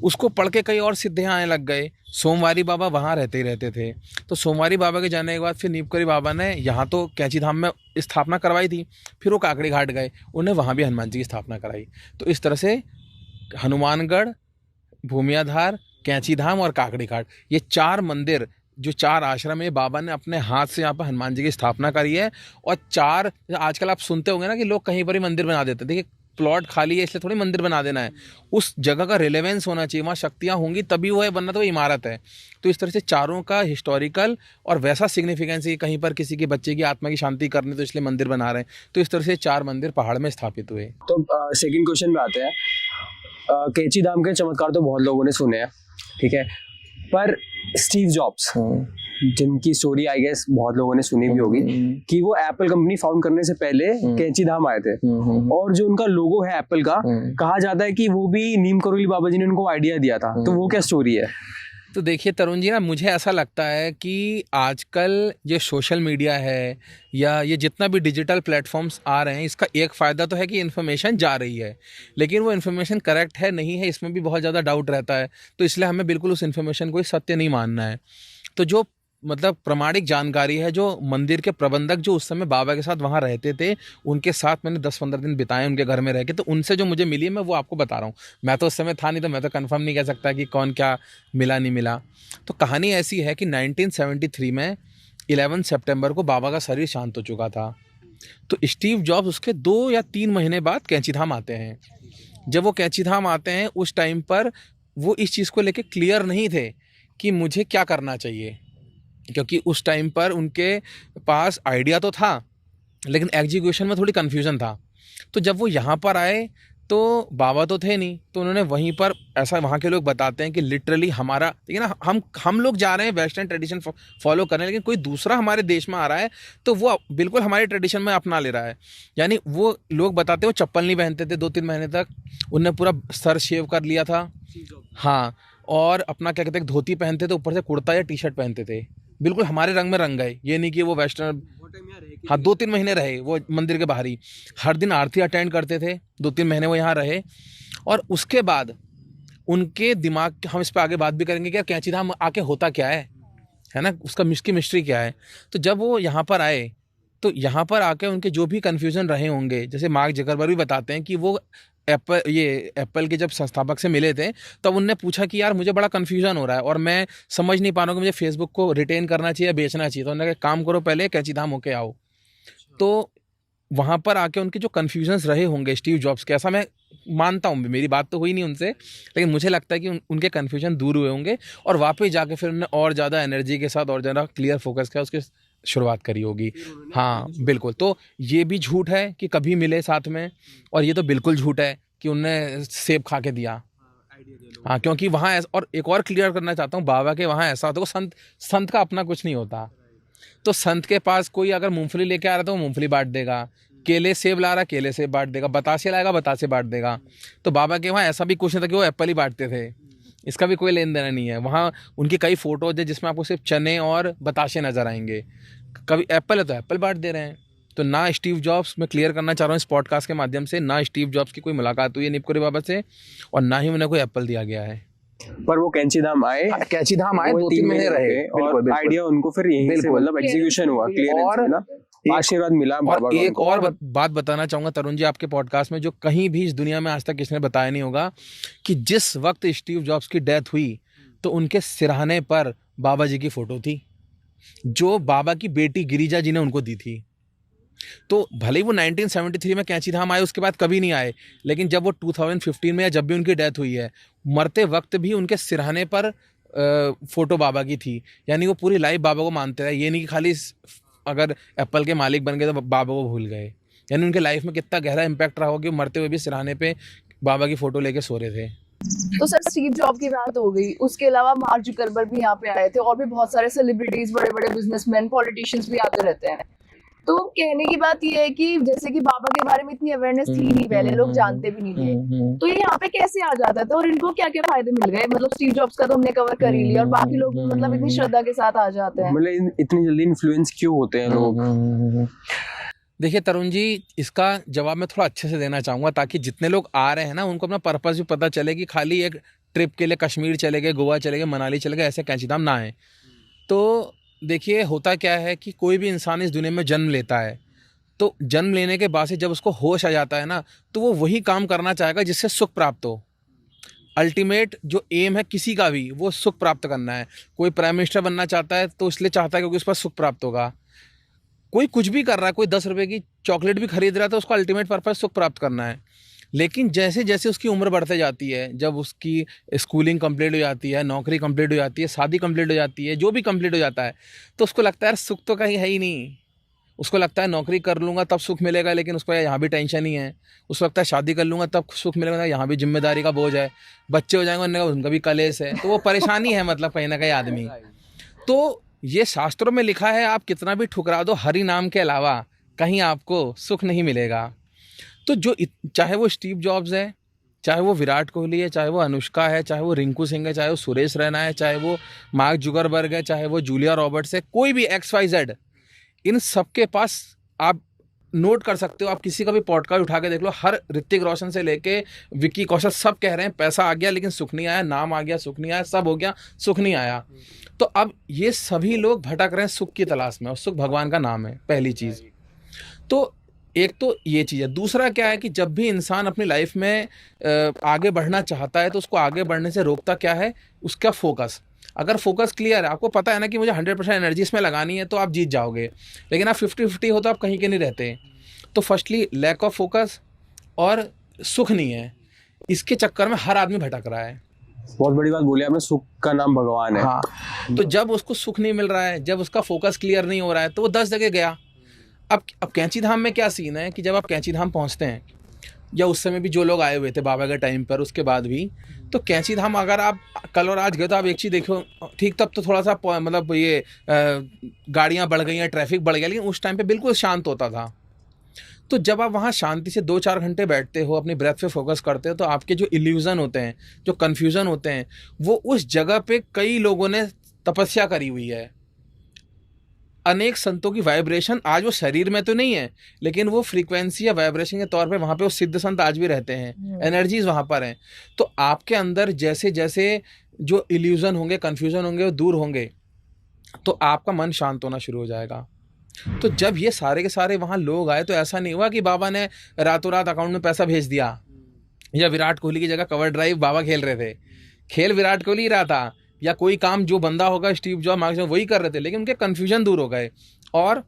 उसको पढ़ के कई और सिद्धे आने लग गए। सोमवारी बाबा वहाँ रहते ही रहते थे। तो सोमवारी बाबा के जाने के बाद फिर नीपकरी बाबा ने यहाँ तो कैंची धाम में स्थापना करवाई थी, फिर वो काकड़ी घाट गए, उन्हें वहाँ भी हनुमान जी की स्थापना कराई। तो इस तरह से हनुमानगढ़, भूमियाधार, कैंची धाम और काकड़ी घाट, ये 4 मंदिर, जो 4 आश्रम है, बाबा ने अपने हाथ से यहाँ पर हनुमान जी की स्थापना करी है। और 4, आजकल आप सुनते होंगे ना कि लोग कहीं पर ही मंदिर बना देते हैं। देखिए प्लॉट खाली है इसलिए थोड़ी मंदिर बना देना है, उस जगह का रिलेवेंस होना चाहिए, वहाँ शक्तियाँ होंगी तभी वो है, वरना तो वो इमारत है। तो इस तरह से चारों का हिस्टोरिकल और वैसा सिग्निफिकेंस है, कहीं पर किसी के बच्चे की आत्मा की शांति करनी तो इसलिए मंदिर बना रहे हैं। तो इस तरह से 4 मंदिर पहाड़ में स्थापित हुए। तो सेकंड क्वेश्चन में आते हैं। कैंची धाम के चमत्कार तो बहुत लोगों ने सुने हैं, ठीक है, पर स्टीव जॉब्स जिनकी स्टोरी आई गेस बहुत लोगों ने सुनी भी होगी कि वो एप्पल कंपनी फाउंड करने से पहले कैंची धाम आए थे। और जो उनका लोगो है एप्पल का, कहा जाता है कि वो भी नीम करोली बाबा जी ने उनको आइडिया दिया था। तो वो क्या स्टोरी है? तो देखिए तरुण जी ना, मुझे ऐसा लगता है कि आजकल ये सोशल मीडिया है या ये जितना भी डिजिटल प्लेटफॉर्म्स आ रहे हैं, इसका एक फ़ायदा तो है कि इन्फॉर्मेशन जा रही है, लेकिन वो इन्फॉर्मेशन करेक्ट है नहीं है इसमें भी बहुत ज़्यादा डाउट रहता है। तो इसलिए हमें बिल्कुल उस इन्फॉर्मेशन को ही सत्य नहीं मानना है। तो जो मतलब प्रमाणिक जानकारी है, जो मंदिर के प्रबंधक जो उस समय बाबा के साथ वहाँ रहते थे, उनके साथ मैंने 10-15 दिन बिताए उनके घर में रह के, तो उनसे जो मुझे मिली है मैं वो आपको बता रहा हूँ। मैं तो उस समय था नहीं, तो मैं तो कंफर्म नहीं कह सकता कि कौन क्या मिला नहीं मिला। तो कहानी ऐसी है कि 1973 में 11 सितंबर को बाबा का शरीर शांत हो चुका था। तो स्टीव जॉब्स उसके 2 या 3 महीने बाद कैंची धाम आते हैं। जब वो कैंची धाम आते हैं उस टाइम पर वो इस चीज़ को लेके क्लियर नहीं थे कि मुझे क्या करना चाहिए, क्योंकि उस टाइम पर उनके पास आइडिया तो था लेकिन एग्जीक्यूशन में थोड़ी कन्फ्यूजन था। तो जब वो यहाँ पर आए तो बाबा तो थे नहीं, तो उन्होंने वहीं पर, ऐसा वहाँ के लोग बताते हैं कि लिटरली हमारा, देखिए ना, हम लोग जा रहे हैं वेस्टर्न ट्रेडिशन फॉलो करने, लेकिन कोई दूसरा हमारे देश में आ रहा है तो वो बिल्कुल हमारे ट्रेडिशन में अपना ले रहा है। यानी वो लोग बताते हैं वो चप्पल नहीं पहनते थे 2-3 महीने तक, उनने पूरा सर शेव कर लिया था। हाँ, और अपना क्या कहते हैं धोती पहनते थे, ऊपर से कुर्ता या टी शर्ट पहनते थे, बिल्कुल हमारे रंग में रंग गए। ये नहीं कि वो वेस्टर्न, हाँ 2-3 महीने रहे वो मंदिर के बाहर ही, हर दिन आरती अटेंड करते थे, 2-3 महीने वो यहाँ रहे। और उसके बाद उनके दिमाग, हम इस पर आगे बात भी करेंगे कि यार कैंची धाम आके होता क्या है ना, उसका मिस्ट्री क्या है। तो जब वो यहाँ पर आए तो यहाँ पर आके उनके जो भी कन्फ्यूज़न रहे होंगे, जैसे मार्क जकरबर्ग भी बताते हैं कि वो एप्पल के जब संस्थापक से मिले थे तब उनने पूछा कि यार मुझे बड़ा कन्फ्यूजन हो रहा है और मैं समझ नहीं पा रहा हूँ कि मुझे फेसबुक को रिटेन करना चाहिए या बेचना चाहिए। तो उन्होंने कहा काम करो, पहले कैंची धाम होके आओ। तो वहाँ पर आके उनके जो कन्फ्यूजन्स रहे होंगे स्टीव जॉब्स के, ऐसा मैं मानता हूँ, मेरी बात तो हुई नहीं उनसे, लेकिन मुझे लगता है कि उनके कन्फ्यूजन दूर हुए होंगे और वापस जाके फिर उन्होंने और ज़्यादा एनर्जी के साथ और ज़्यादा क्लियर फोकस किया, उसकी शुरुआत करी होगी। हाँ बिल्कुल, तो ये भी झूठ है कि कभी मिले साथ में, और ये तो बिल्कुल झूठ है कि उनने सेब खा के दिया। हाँ, क्योंकि वहाँ और एक और क्लियर करना चाहता हूँ, बाबा के वहाँ ऐसा होता है, संत का अपना कुछ नहीं होता। तो संत के पास कोई अगर मूंगफली लेके आ रहा है तो वो मूंगफली बांट देगा, केले सेब ला रहा है केले सेब बांट देगा, बतासे लाएगा बतासे बांट देगा। तो बाबा के वहाँ ऐसा भी कुछ नहीं था कि वो एप्पल ही बांटते थे, इसका भी कोई लेन देन नहीं है। वहाँ उनकी कई फोटोज है जिसमें आपको सिर्फ चने और बताशे नजर आएंगे, कभी एप्पल है तो एप्पल बांट दे रहे हैं। तो ना स्टीव जॉब्स, मैं क्लियर करना चाह रहा हूँ इस पॉडकास्ट के माध्यम से, ना स्टीव जॉब्स की कोई मुलाकात हुई है निपकोरे बाबा से और ना ही उन्हें कोई एप्पल दिया गया है। पर वो कैंची धाम आए, कैंची धाम आए, 2-3 महीने रहे और आइडिया उनको फिर यहीं से मतलब एग्जीक्यूशन हुआ, क्लियरेंस मिला, आशीर्वाद मिला बाबा का। एक और बात बताना चाहूँगा तरुण जी आपके पॉडकास्ट में, जो कहीं भी इस दुनिया में आज तक किसी ने बताया नहीं होगा, कि जिस वक्त स्टीव जॉब्स की डेथ हुई तो उनके सिरहाने पर बाबा जी की फ़ोटो थी, जो बाबा की बेटी गिरिजा जी ने उनको दी थी। तो भले ही वो 1973 में कैंची धाम आए, उसके बाद कभी नहीं आए, लेकिन जब वो 2015 में या जब भी उनकी डेथ हुई है, मरते वक्त भी उनके सिरहाने पर फोटो बाबा की थी। यानी वो पूरी लाइफ बाबा को मानते रहे, ये नहीं कि खाली अगर एप्पल के मालिक बन गए तो बाबा को भूल गए। यानी उनके लाइफ में कितना गहरा इम्पैक्ट रहा होगा कि मरते हुए भी सिरहाने पे बाबा की फ़ोटो लेके सो रहे थे। तो सर स्टीव जॉब की बात हो गई, उसके अलावा मार्क जुकरबर्ग भी यहाँ पे आए थे और भी बहुत सारे सेलिब्रिटीज, बड़े बड़े बिजनेसमैन, पॉलिटिशियंस भी आते रहते हैं। तो कहने की बात ये है कि जैसे कि बाबा के बारे में इतनी अवेयरनेस थी नहीं, पहले लोग जानते भी नहीं थे, तो ये यहाँ पे कैसे आ जाता था और इनको क्या क्या फायदे मिल गए? मतलब स्टीव जॉब्स का तो हमने कवर कर ही लिया और बाकी लोग मतलब इतनी श्रद्धा के साथ आ जाते हैं, मतलब इतनी जल्दी इन्फ्लुएंस क्यों होते हैं लोग? देखिए तरुण जी, इसका जवाब मैं थोड़ा अच्छे से देना चाहूँगा ताकि जितने लोग आ रहे हैं ना उनको अपना पर्पस भी पता चले कि खाली एक ट्रिप के लिए कश्मीर चले गए, गोवा चले गए, मनाली चले गए, ऐसे कैंची धाम ना है। तो देखिए होता क्या है कि कोई भी इंसान इस दुनिया में जन्म लेता है, तो जन्म लेने के बाद से जब उसको होश आ जाता है ना, तो वो वही काम करना चाहेगा जिससे सुख प्राप्त हो। अल्टीमेट जो एम है किसी का भी, वो सुख प्राप्त करना है। कोई प्राइम मिनिस्टर बनना चाहता है तो इसलिए चाहता है क्योंकि उस पर सुख प्राप्त होगा। कोई कुछ भी कर रहा है, कोई 10 रुपए की चॉकलेट भी खरीद रहा है तो उसको अल्टीमेट पर्पस सुख प्राप्त करना है। लेकिन जैसे जैसे उसकी उम्र बढ़ते जाती है, जब उसकी स्कूलिंग कंप्लीट हो जाती है, नौकरी कंप्लीट हो जाती है, शादी कंप्लीट हो जाती है, जो भी कंप्लीट हो जाता है, तो उसको लगता है यार सुख तो कहीं है ही नहीं। उसको लगता है नौकरी कर लूँगा तब सुख मिलेगा, लेकिन उसको यहाँ भी टेंशन ही है। उसको लगता है शादी कर लूँगा तब सुख मिलेगा, यहाँ भी जिम्मेदारी का बोझ है, बच्चे हो जाएंगे उनका भी कलेश है, तो वो परेशानी है मतलब कहीं ना कहीं आदमी। तो ये शास्त्रों में लिखा है, आप कितना भी ठुकरा दो, हरि नाम के अलावा कहीं आपको सुख नहीं मिलेगा। तो जो चाहे वो स्टीव जॉब्स है, चाहे वो विराट कोहली है, चाहे वो अनुष्का है, चाहे वो रिंकू सिंह है, चाहे वो सुरेश रैना है, चाहे वो मार्क जुगरबर्ग है, चाहे वो जूलिया रॉबर्ट्स है, कोई भी XYZ, इन सबके पास आप नोट कर सकते हो, आप किसी का भी पॉडकास्ट उठा के देख लो, हर ऋतिक रोशन से लेके विक्की कौशल सब कह रहे हैं पैसा आ गया लेकिन सुख नहीं आया, नाम आ गया सुख नहीं आया, सब हो गया सुख नहीं आया। तो अब ये सभी लोग भटक रहे हैं सुख की तलाश में, और सुख भगवान का नाम है, पहली चीज़। तो एक तो ये चीज़ है। दूसरा क्या है कि जब भी इंसान अपनी लाइफ में आगे बढ़ना चाहता है तो उसको आगे बढ़ने से रोकता क्या है, उसका फोकस। अगर फोकस क्लियर है, आपको पता है ना कि मुझे 100% एनर्जी इसमें लगानी है, तो आप जीत जाओगे। लेकिन आप 50-50 हो तो आप कहीं के नहीं रहते। तो फर्स्टली लैक ऑफ फोकस और सुख नहीं है, इसके चक्कर में हर आदमी भटक रहा है। बहुत बड़ी बात बोली आपने, सुख का नाम भगवान है। हाँ, तो जब उसको सुख नहीं मिल रहा है, जब उसका फोकस क्लियर नहीं हो रहा है, तो वो 10 जगह गया। अब कैंची धाम में क्या सीन है कि जब आप कैंची धाम पहुँचते हैं, या उस समय भी जो लोग आए हुए थे बाबा के टाइम पर, उसके बाद भी, तो कैंची धाम अगर आप कल और आज गए तो आप एक चीज़ देखो, ठीक तब तो थोड़ा सा मतलब ये गाड़ियाँ बढ़ गई हैं, ट्रैफिक बढ़ गया, लेकिन उस टाइम पे बिल्कुल शांत होता था। तो जब आप वहाँ शांति से 2-4 घंटे बैठते हो, अपनी ब्रेथ पे फोकस करते हो, तो आपके जो इल्यूज़न होते हैं, जो कन्फ्यूज़न होते हैं, वो उस जगह पे कई लोगों ने तपस्या करी हुई है। अनेक संतों की वाइब्रेशन आज वो शरीर में तो नहीं है, लेकिन वो फ्रीक्वेंसी या वाइब्रेशन के तौर पे वहाँ पे वो सिद्ध संत आज भी रहते हैं, एनर्जीज वहाँ पर हैं। तो आपके अंदर जैसे जैसे जो इल्यूजन होंगे, कन्फ्यूजन होंगे, वो दूर होंगे, तो आपका मन शांत होना शुरू हो जाएगा। तो जब ये सारे के सारे वहाँ लोग आए, तो ऐसा नहीं हुआ कि बाबा ने रातों रात अकाउंट में पैसा भेज दिया, या विराट कोहली की जगह कवर ड्राइव बाबा खेल रहे थे। खेल विराट कोहली ही रहा था, या कोई काम जो बंदा होगा स्टीव जॉब, मार्क वही कर रहे थे, लेकिन उनके कन्फ्यूजन दूर हो गए और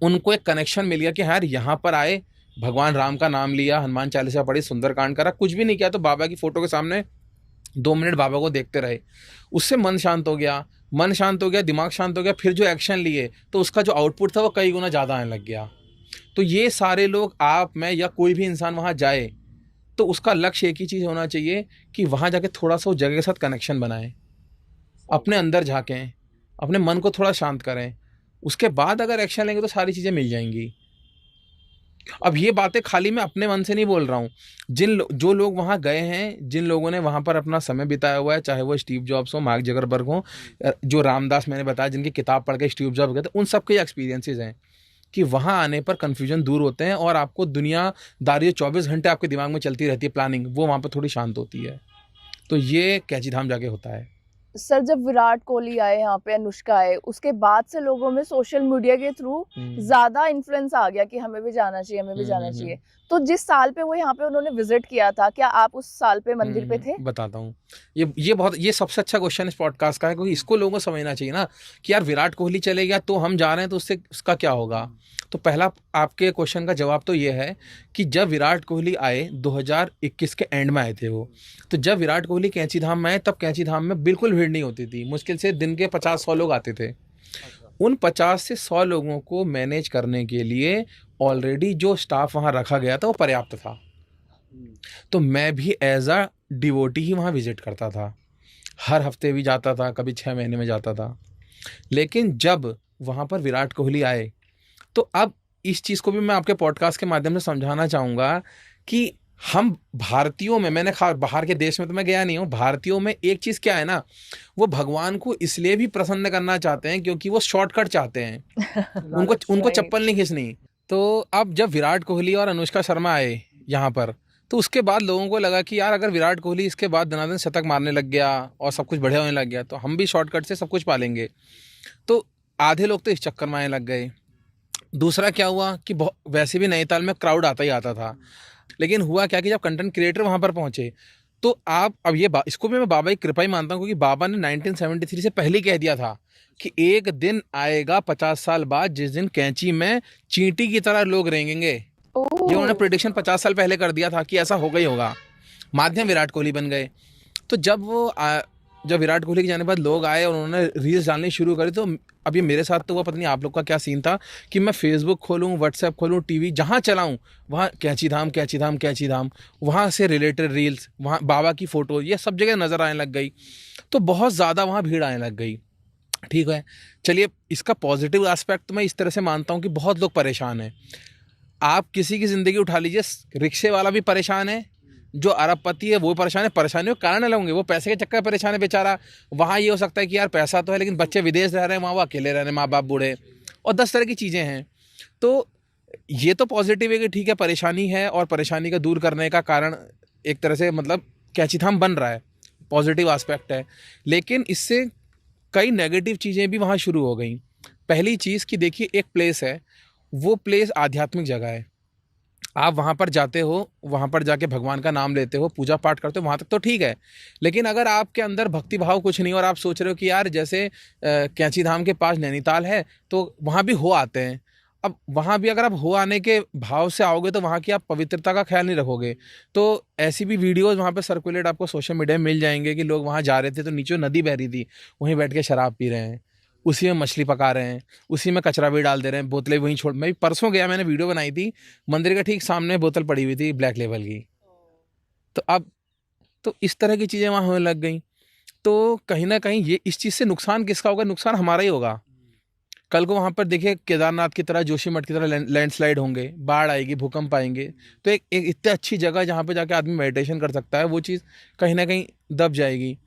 उनको एक कनेक्शन मिल गया कि हाँ यहाँ पर आए, भगवान राम का नाम लिया, हनुमान चालीसा पढ़ी, सुंदरकांड करा, कुछ भी नहीं किया, तो बाबा की फोटो के सामने 2 मिनट बाबा को देखते रहे। उससे मन शांत हो गया, मन शांत हो गया, दिमाग शांत हो गया। फिर जो एक्शन लिए तो उसका जो आउटपुट था वो कई गुना ज़्यादा आने लग गया। तो ये सारे लोग, आप, मैं या कोई भी इंसान वहाँ जाए, तो उसका लक्ष्य एक ही चीज़ होना चाहिए कि वहाँ जाके थोड़ा सा उस जगह के साथ कनेक्शन बनाएं, अपने अंदर झाँकें, अपने मन को थोड़ा शांत करें। उसके बाद अगर एक्शन लेंगे तो सारी चीज़ें मिल जाएंगी। अब ये बातें खाली मैं अपने मन से नहीं बोल रहा हूँ। जो लोग वहाँ गए हैं, जिन लोगों ने वहाँ पर अपना समय बिताया हुआ है, चाहे वो स्टीव जॉब्स हो, मार्क जुगरबर्ग हो, जो रामदास मैंने बताया जिनकी किताब पढ़ के स्टीव जॉब्स गए थे, उन सब के एक्सपीरियंसेस हैं कि वहाँ आने पर कन्फ्यूजन दूर होते हैं और आपको दुनियादारी 24 घंटे आपके दिमाग में चलती रहती है प्लानिंग, वो वहाँ पर थोड़ी शांत होती है। तो ये कैंची धाम जाके होता है। सर, जब विराट कोहली आए यहाँ पे, अनुष्का आए, उसके बाद से लोगों में सोशल मीडिया के थ्रू ज्यादा इन्फ्लुएंस आ गया कि हमें भी जाना चाहिए, हमें भी जाना चाहिए। तो जिस साल पे वो यहाँ पे उन्होंने विजिट किया था, क्या आप उस साल पे मंदिर पे थे? बताता हूँ। ये सबसे अच्छा क्वेश्चन इस पॉडकास्ट का है, क्योंकि इसको लोगों को समझना चाहिए ना कि यार विराट कोहली चले गया तो हम जा रहे हैं, तो उससे उसका क्या होगा। तो पहला आपके क्वेश्चन का जवाब तो ये है कि जब विराट कोहली आए 2021 के एंड में आए थे वो, तो जब विराट कोहली कैंची धाम में आए, तब कैंची धाम में बिल्कुल भीड़ नहीं होती थी। मुश्किल से दिन के 50-100 लोग आते थे। उन 50 से 100 लोगों को मैनेज करने के लिए ऑलरेडी जो स्टाफ वहाँ रखा गया था वो पर्याप्त था। तो मैं भी एज अ डिवोटी ही वहाँ विजिट करता था, हर हफ्ते भी जाता था, कभी 6 महीने में जाता था। लेकिन जब वहाँ पर विराट कोहली आए, तो अब इस चीज़ को भी मैं आपके पॉडकास्ट के माध्यम से समझाना चाहूँगा कि हम भारतीयों में, मैंने बाहर के देश में तो मैं गया नहीं हूँ, भारतीयों में एक चीज़ क्या है ना, वो भगवान को इसलिए भी प्रसन्न करना चाहते हैं क्योंकि वो शॉर्टकट चाहते हैं। उनको चप्पल नहीं खींचनी। तो अब जब विराट कोहली और अनुष्का शर्मा आए यहाँ पर, तो उसके बाद लोगों को लगा कि यार अगर विराट कोहली इसके बाद धनाधन शतक मारने लग गया और सब कुछ बढ़िया होने लग गया, तो हम भी शॉर्टकट से सब कुछ पालेंगे। तो आधे लोग तो इस चक्कर में आने लग गए। दूसरा क्या हुआ कि वैसे भी नैनीताल में क्राउड आता ही आता था, लेकिन हुआ क्या कि जब कंटेंट क्रिएटर वहाँ पर पहुँचे, तो आप अब इसको भी मैं बाबा की कृपा ही मानता हूँ, क्योंकि बाबा ने 1973 से पहले ही कह दिया था कि एक दिन आएगा 50 साल बाद जिस दिन कैंची में चींटी की तरह लोग रेंगेंगे। ये उन्होंने प्रेडिक्शन 50 साल पहले कर दिया था कि ऐसा होगा ही होगा। माध्यम विराट कोहली बन गए। तो जब विराट कोहली के जाने के बाद लोग आए और उन्होंने रील्स डालनी शुरू करी, तो अब ये मेरे साथ तो हुआ, पता नहीं आप लोग का क्या सीन था, कि मैं फेसबुक खोलूँ, व्हाट्सएप खोलूँ, टीवी जहाँ चलाऊँ वहाँ कैंची धाम कैंची धाम कैंची धाम, वहाँ से रिलेटेड रील्स, वहाँ बाबा की फ़ोटो, ये सब जगह नज़र आने लग गई। तो बहुत ज़्यादा वहाँ भीड़ आने लग गई। ठीक है, चलिए इसका पॉजिटिव एस्पेक्ट मैं इस तरह से मानता हूँ कि बहुत लोग परेशान हैं। आप किसी की ज़िंदगी उठा लीजिए, रिक्शे वाला भी परेशान है, जो अरबपति है वो परेशान है, परेशानियों के कारण अलग होंगे, वो पैसे के चक्कर में परेशान है बेचारा। वहाँ ये हो सकता है कि यार पैसा तो है लेकिन बच्चे विदेश रह रहे हैं, वहाँ वो अकेले रह रहे हैं, माँ बाप बूढ़े, और 10 तरह की चीज़ें हैं। तो ये तो पॉजिटिव है कि ठीक है परेशानी है, और परेशानी का दूर करने का कारण एक तरह से मतलब कैंची धाम बन रहा है, पॉजिटिव एस्पेक्ट है। लेकिन इससे कई नेगेटिव चीज़ें भी वहाँ शुरू हो गई। पहली चीज़ कि देखिए एक प्लेस है, वो प्लेस आध्यात्मिक जगह है, आप वहाँ पर जाते हो, वहाँ पर जाके भगवान का नाम लेते हो, पूजा पाठ करते हो, वहाँ तक तो ठीक है। लेकिन अगर आपके अंदर भक्ति भाव कुछ नहीं और आप सोच रहे हो कि यार जैसे कैंची धाम के पास नैनीताल है तो वहाँ भी हो आते हैं, अब वहाँ भी अगर आप हो आने के भाव से आओगे तो वहाँ की आप पवित्रता का ख्याल नहीं रखोगे। तो ऐसी भी वीडियोज़ वहाँ पे सर्कुलेट आपको सोशल मीडिया में मिल जाएंगे कि लोग वहाँ जा रहे थे तो नीचे नदी बह रही थी, वहीं बैठ के शराब पी रहे हैं, उसी में मछली पका रहे हैं, उसी में कचरा भी डाल दे रहे हैं, बोतलें वहीं छोड़। मैं भी परसों गया, मैंने वीडियो बनाई थी, मंदिर के ठीक सामने बोतल पड़ी हुई थी ब्लैक लेवल की। तो अब तो इस तरह की चीज़ें वहाँ होने लग गई। तो कहीं ना कहीं ये इस चीज़ से नुकसान किसका होगा? नुकसान हमारा ही होगा। कल को वहाँ पर देखिए केदारनाथ की तरह, जोशीमठ की तरह लैंडस्लाइड होंगे, बाढ़ आएगी, भूकंप आएंगे, तो एक इतनी अच्छी जगह जहाँ पे जाके आदमी मेडिटेशन कर सकता है, वो चीज़ कहीं ना कहीं दब जाएगी।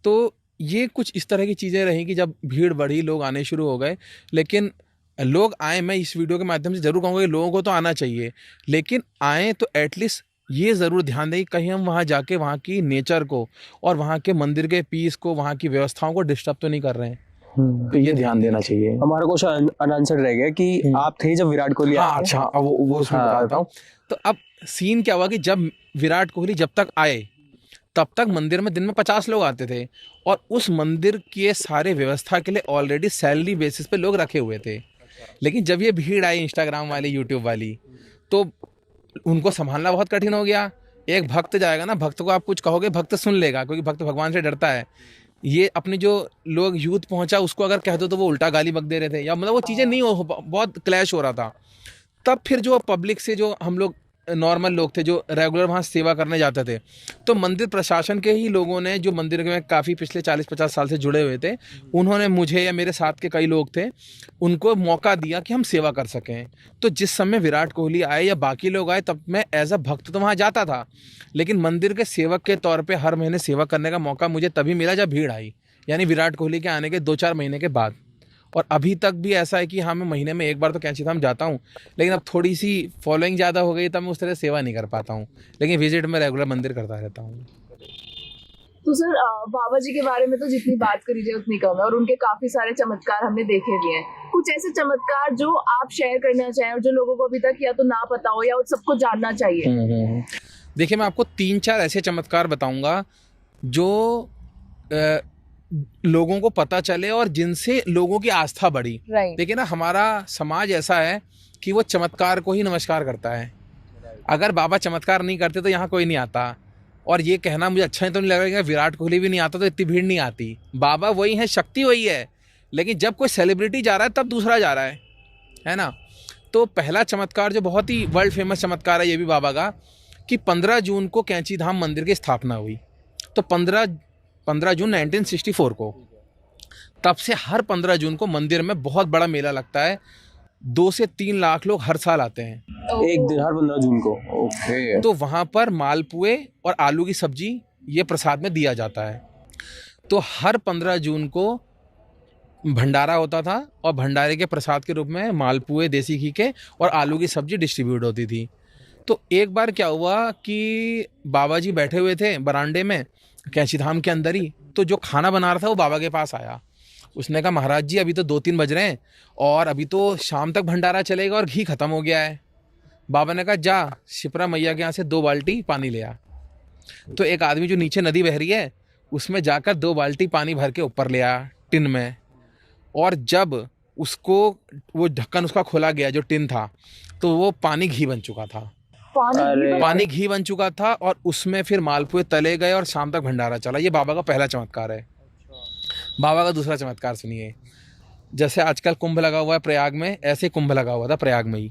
तो ये कुछ इस तरह की चीज़ें रहीं कि जब भीड़ बढ़ी, लोग आने शुरू हो गए। लेकिन लोग आए, मैं इस वीडियो के माध्यम से ज़रूर कहूँगा कि लोगों को तो आना चाहिए, लेकिन आएँ तो एटलीस्ट ये ज़रूर ध्यान दें कि कहीं हम वहाँ जाके वहाँ की नेचर को और वहाँ के मंदिर के पीस को, वहाँ की व्यवस्थाओं को डिस्टर्ब तो नहीं कर रहे हैं। तो ये ध्यान देना चाहिए। हमारा क्वेश्चन अनआंसर्ड रह गया कि आप थे जब विराट कोहली हाँ, आए थे? अच्छा, अब वो उसमें बता देता हूँ। तो अब सीन क्या हुआ कि जब विराट कोहली जब तक आए तब तक मंदिर में दिन में 50 लोग आते थे, और उस मंदिर के सारे व्यवस्था के लिए ऑलरेडी सैलरी बेसिस पे लोग रखे हुए थे। लेकिन जब ये भीड़ आई इंस्टाग्राम वाली, यूट्यूब वाली, तो उनको संभालना बहुत कठिन हो गया। एक भक्त जाएगा ना, भक्त को आप कुछ कहोगे भक्त सुन लेगा, क्योंकि भक्त भगवान से डरता है। ये अपने जो लोग यूथ पहुंचा उसको अगर कह दो तो वो उल्टा गाली बक दे रहे थे, या मतलब वो चीज़ें नहीं हो, बहुत क्लैश हो रहा था। तब फिर जो पब्लिक से, जो हम लोग नॉर्मल लोग थे जो रेगुलर वहाँ सेवा करने जाते थे, तो मंदिर प्रशासन के ही लोगों ने, जो मंदिर में काफ़ी पिछले 40-50 साल से जुड़े हुए थे, उन्होंने मुझे या मेरे साथ के कई लोग थे, उनको मौका दिया कि हम सेवा कर सकें। तो जिस समय विराट कोहली आए या बाकी लोग आए, तब मैं एज अ भक्त तो वहाँ जाता था, लेकिन मंदिर के सेवक के तौर पर हर महीने सेवा करने का मौका मुझे तभी मिला जब भीड़ आई, यानी विराट कोहली के आने के 2-4 महीने के बाद। और अभी तक भी ऐसा है कि हाँ, मैं महीने में एक बार तो कैंची धाम जाता हूँ, लेकिन अब थोड़ी सी फॉलोइंग ज़्यादा हो गई तब मैं उस तरह सेवा नहीं कर पाता हूँ, लेकिन विजिट में रेगुलर मंदिर करता रहता हूँ। तो सर बाबा जी के बारे में तो जितनी बात करी जाए उतनी कम है, और उनके काफी सारे चमत्कार हमने देखे भी हैं। कुछ ऐसे चमत्कार जो आप शेयर करना चाहें और जो लोगों को अभी तक या तो ना पता हो या सबको जानना चाहिए? देखिए, मैं आपको 3-4 ऐसे चमत्कार बताऊंगा जो लोगों को पता चले और जिनसे लोगों की आस्था बढ़ी। देखिए ना, हमारा समाज ऐसा है कि वो चमत्कार को ही नमस्कार करता है। अगर बाबा चमत्कार नहीं करते तो यहाँ कोई नहीं आता। और ये कहना मुझे अच्छा तो नहीं लग रहा कि विराट कोहली भी नहीं आता तो इतनी भीड़ नहीं आती। बाबा वही है, शक्ति वही है, लेकिन जब कोई सेलिब्रिटी जा रहा है तब दूसरा जा रहा है ना। तो पहला चमत्कार जो बहुत ही वर्ल्ड फेमस चमत्कार है ये भी बाबा का, कि 15 जून को कैंची धाम मंदिर की स्थापना हुई। तो 15 जून 1964 को, तब से हर 15 जून को मंदिर में बहुत बड़ा मेला लगता है। 2 से 3 लाख लोग हर साल आते हैं, एक दिन हर 15 जून को। ओके। तो वहाँ पर मालपुए और आलू की सब्जी ये प्रसाद में दिया जाता है। तो हर 15 जून को भंडारा होता था, और भंडारे के प्रसाद के रूप में मालपुए देसी घी के और आलू की सब्जी डिस्ट्रीब्यूट होती थी। तो एक बार क्या हुआ कि बाबा जी बैठे हुए थे बरामदे में कैंची धाम के अंदर ही, तो जो खाना बना रहा था वो बाबा के पास आया। उसने कहा, महाराज जी अभी तो 2-3 बज रहे हैं और अभी तो शाम तक भंडारा चलेगा और घी खत्म हो गया है। बाबा ने कहा, जा शिप्रा मैया के यहाँ से 2 बाल्टी पानी ले आ। तो एक आदमी जो नीचे नदी बह रही है उसमें जाकर 2 बाल्टी पानी भर के ऊपर ले आया टिन में, और जब उसको वो ढक्कन उसका खोला गया जो टिन था, तो वो पानी घी बन चुका था। पानी घी बन चुका था, और उसमें फिर मालपुए तले गए और शाम तक भंडारा चला। ये बाबा का पहला चमत्कार है। बाबा का दूसरा चमत्कार सुनिए। जैसे आजकल कुंभ लगा हुआ है प्रयाग में, ऐसे कुंभ लगा हुआ था प्रयाग में ही।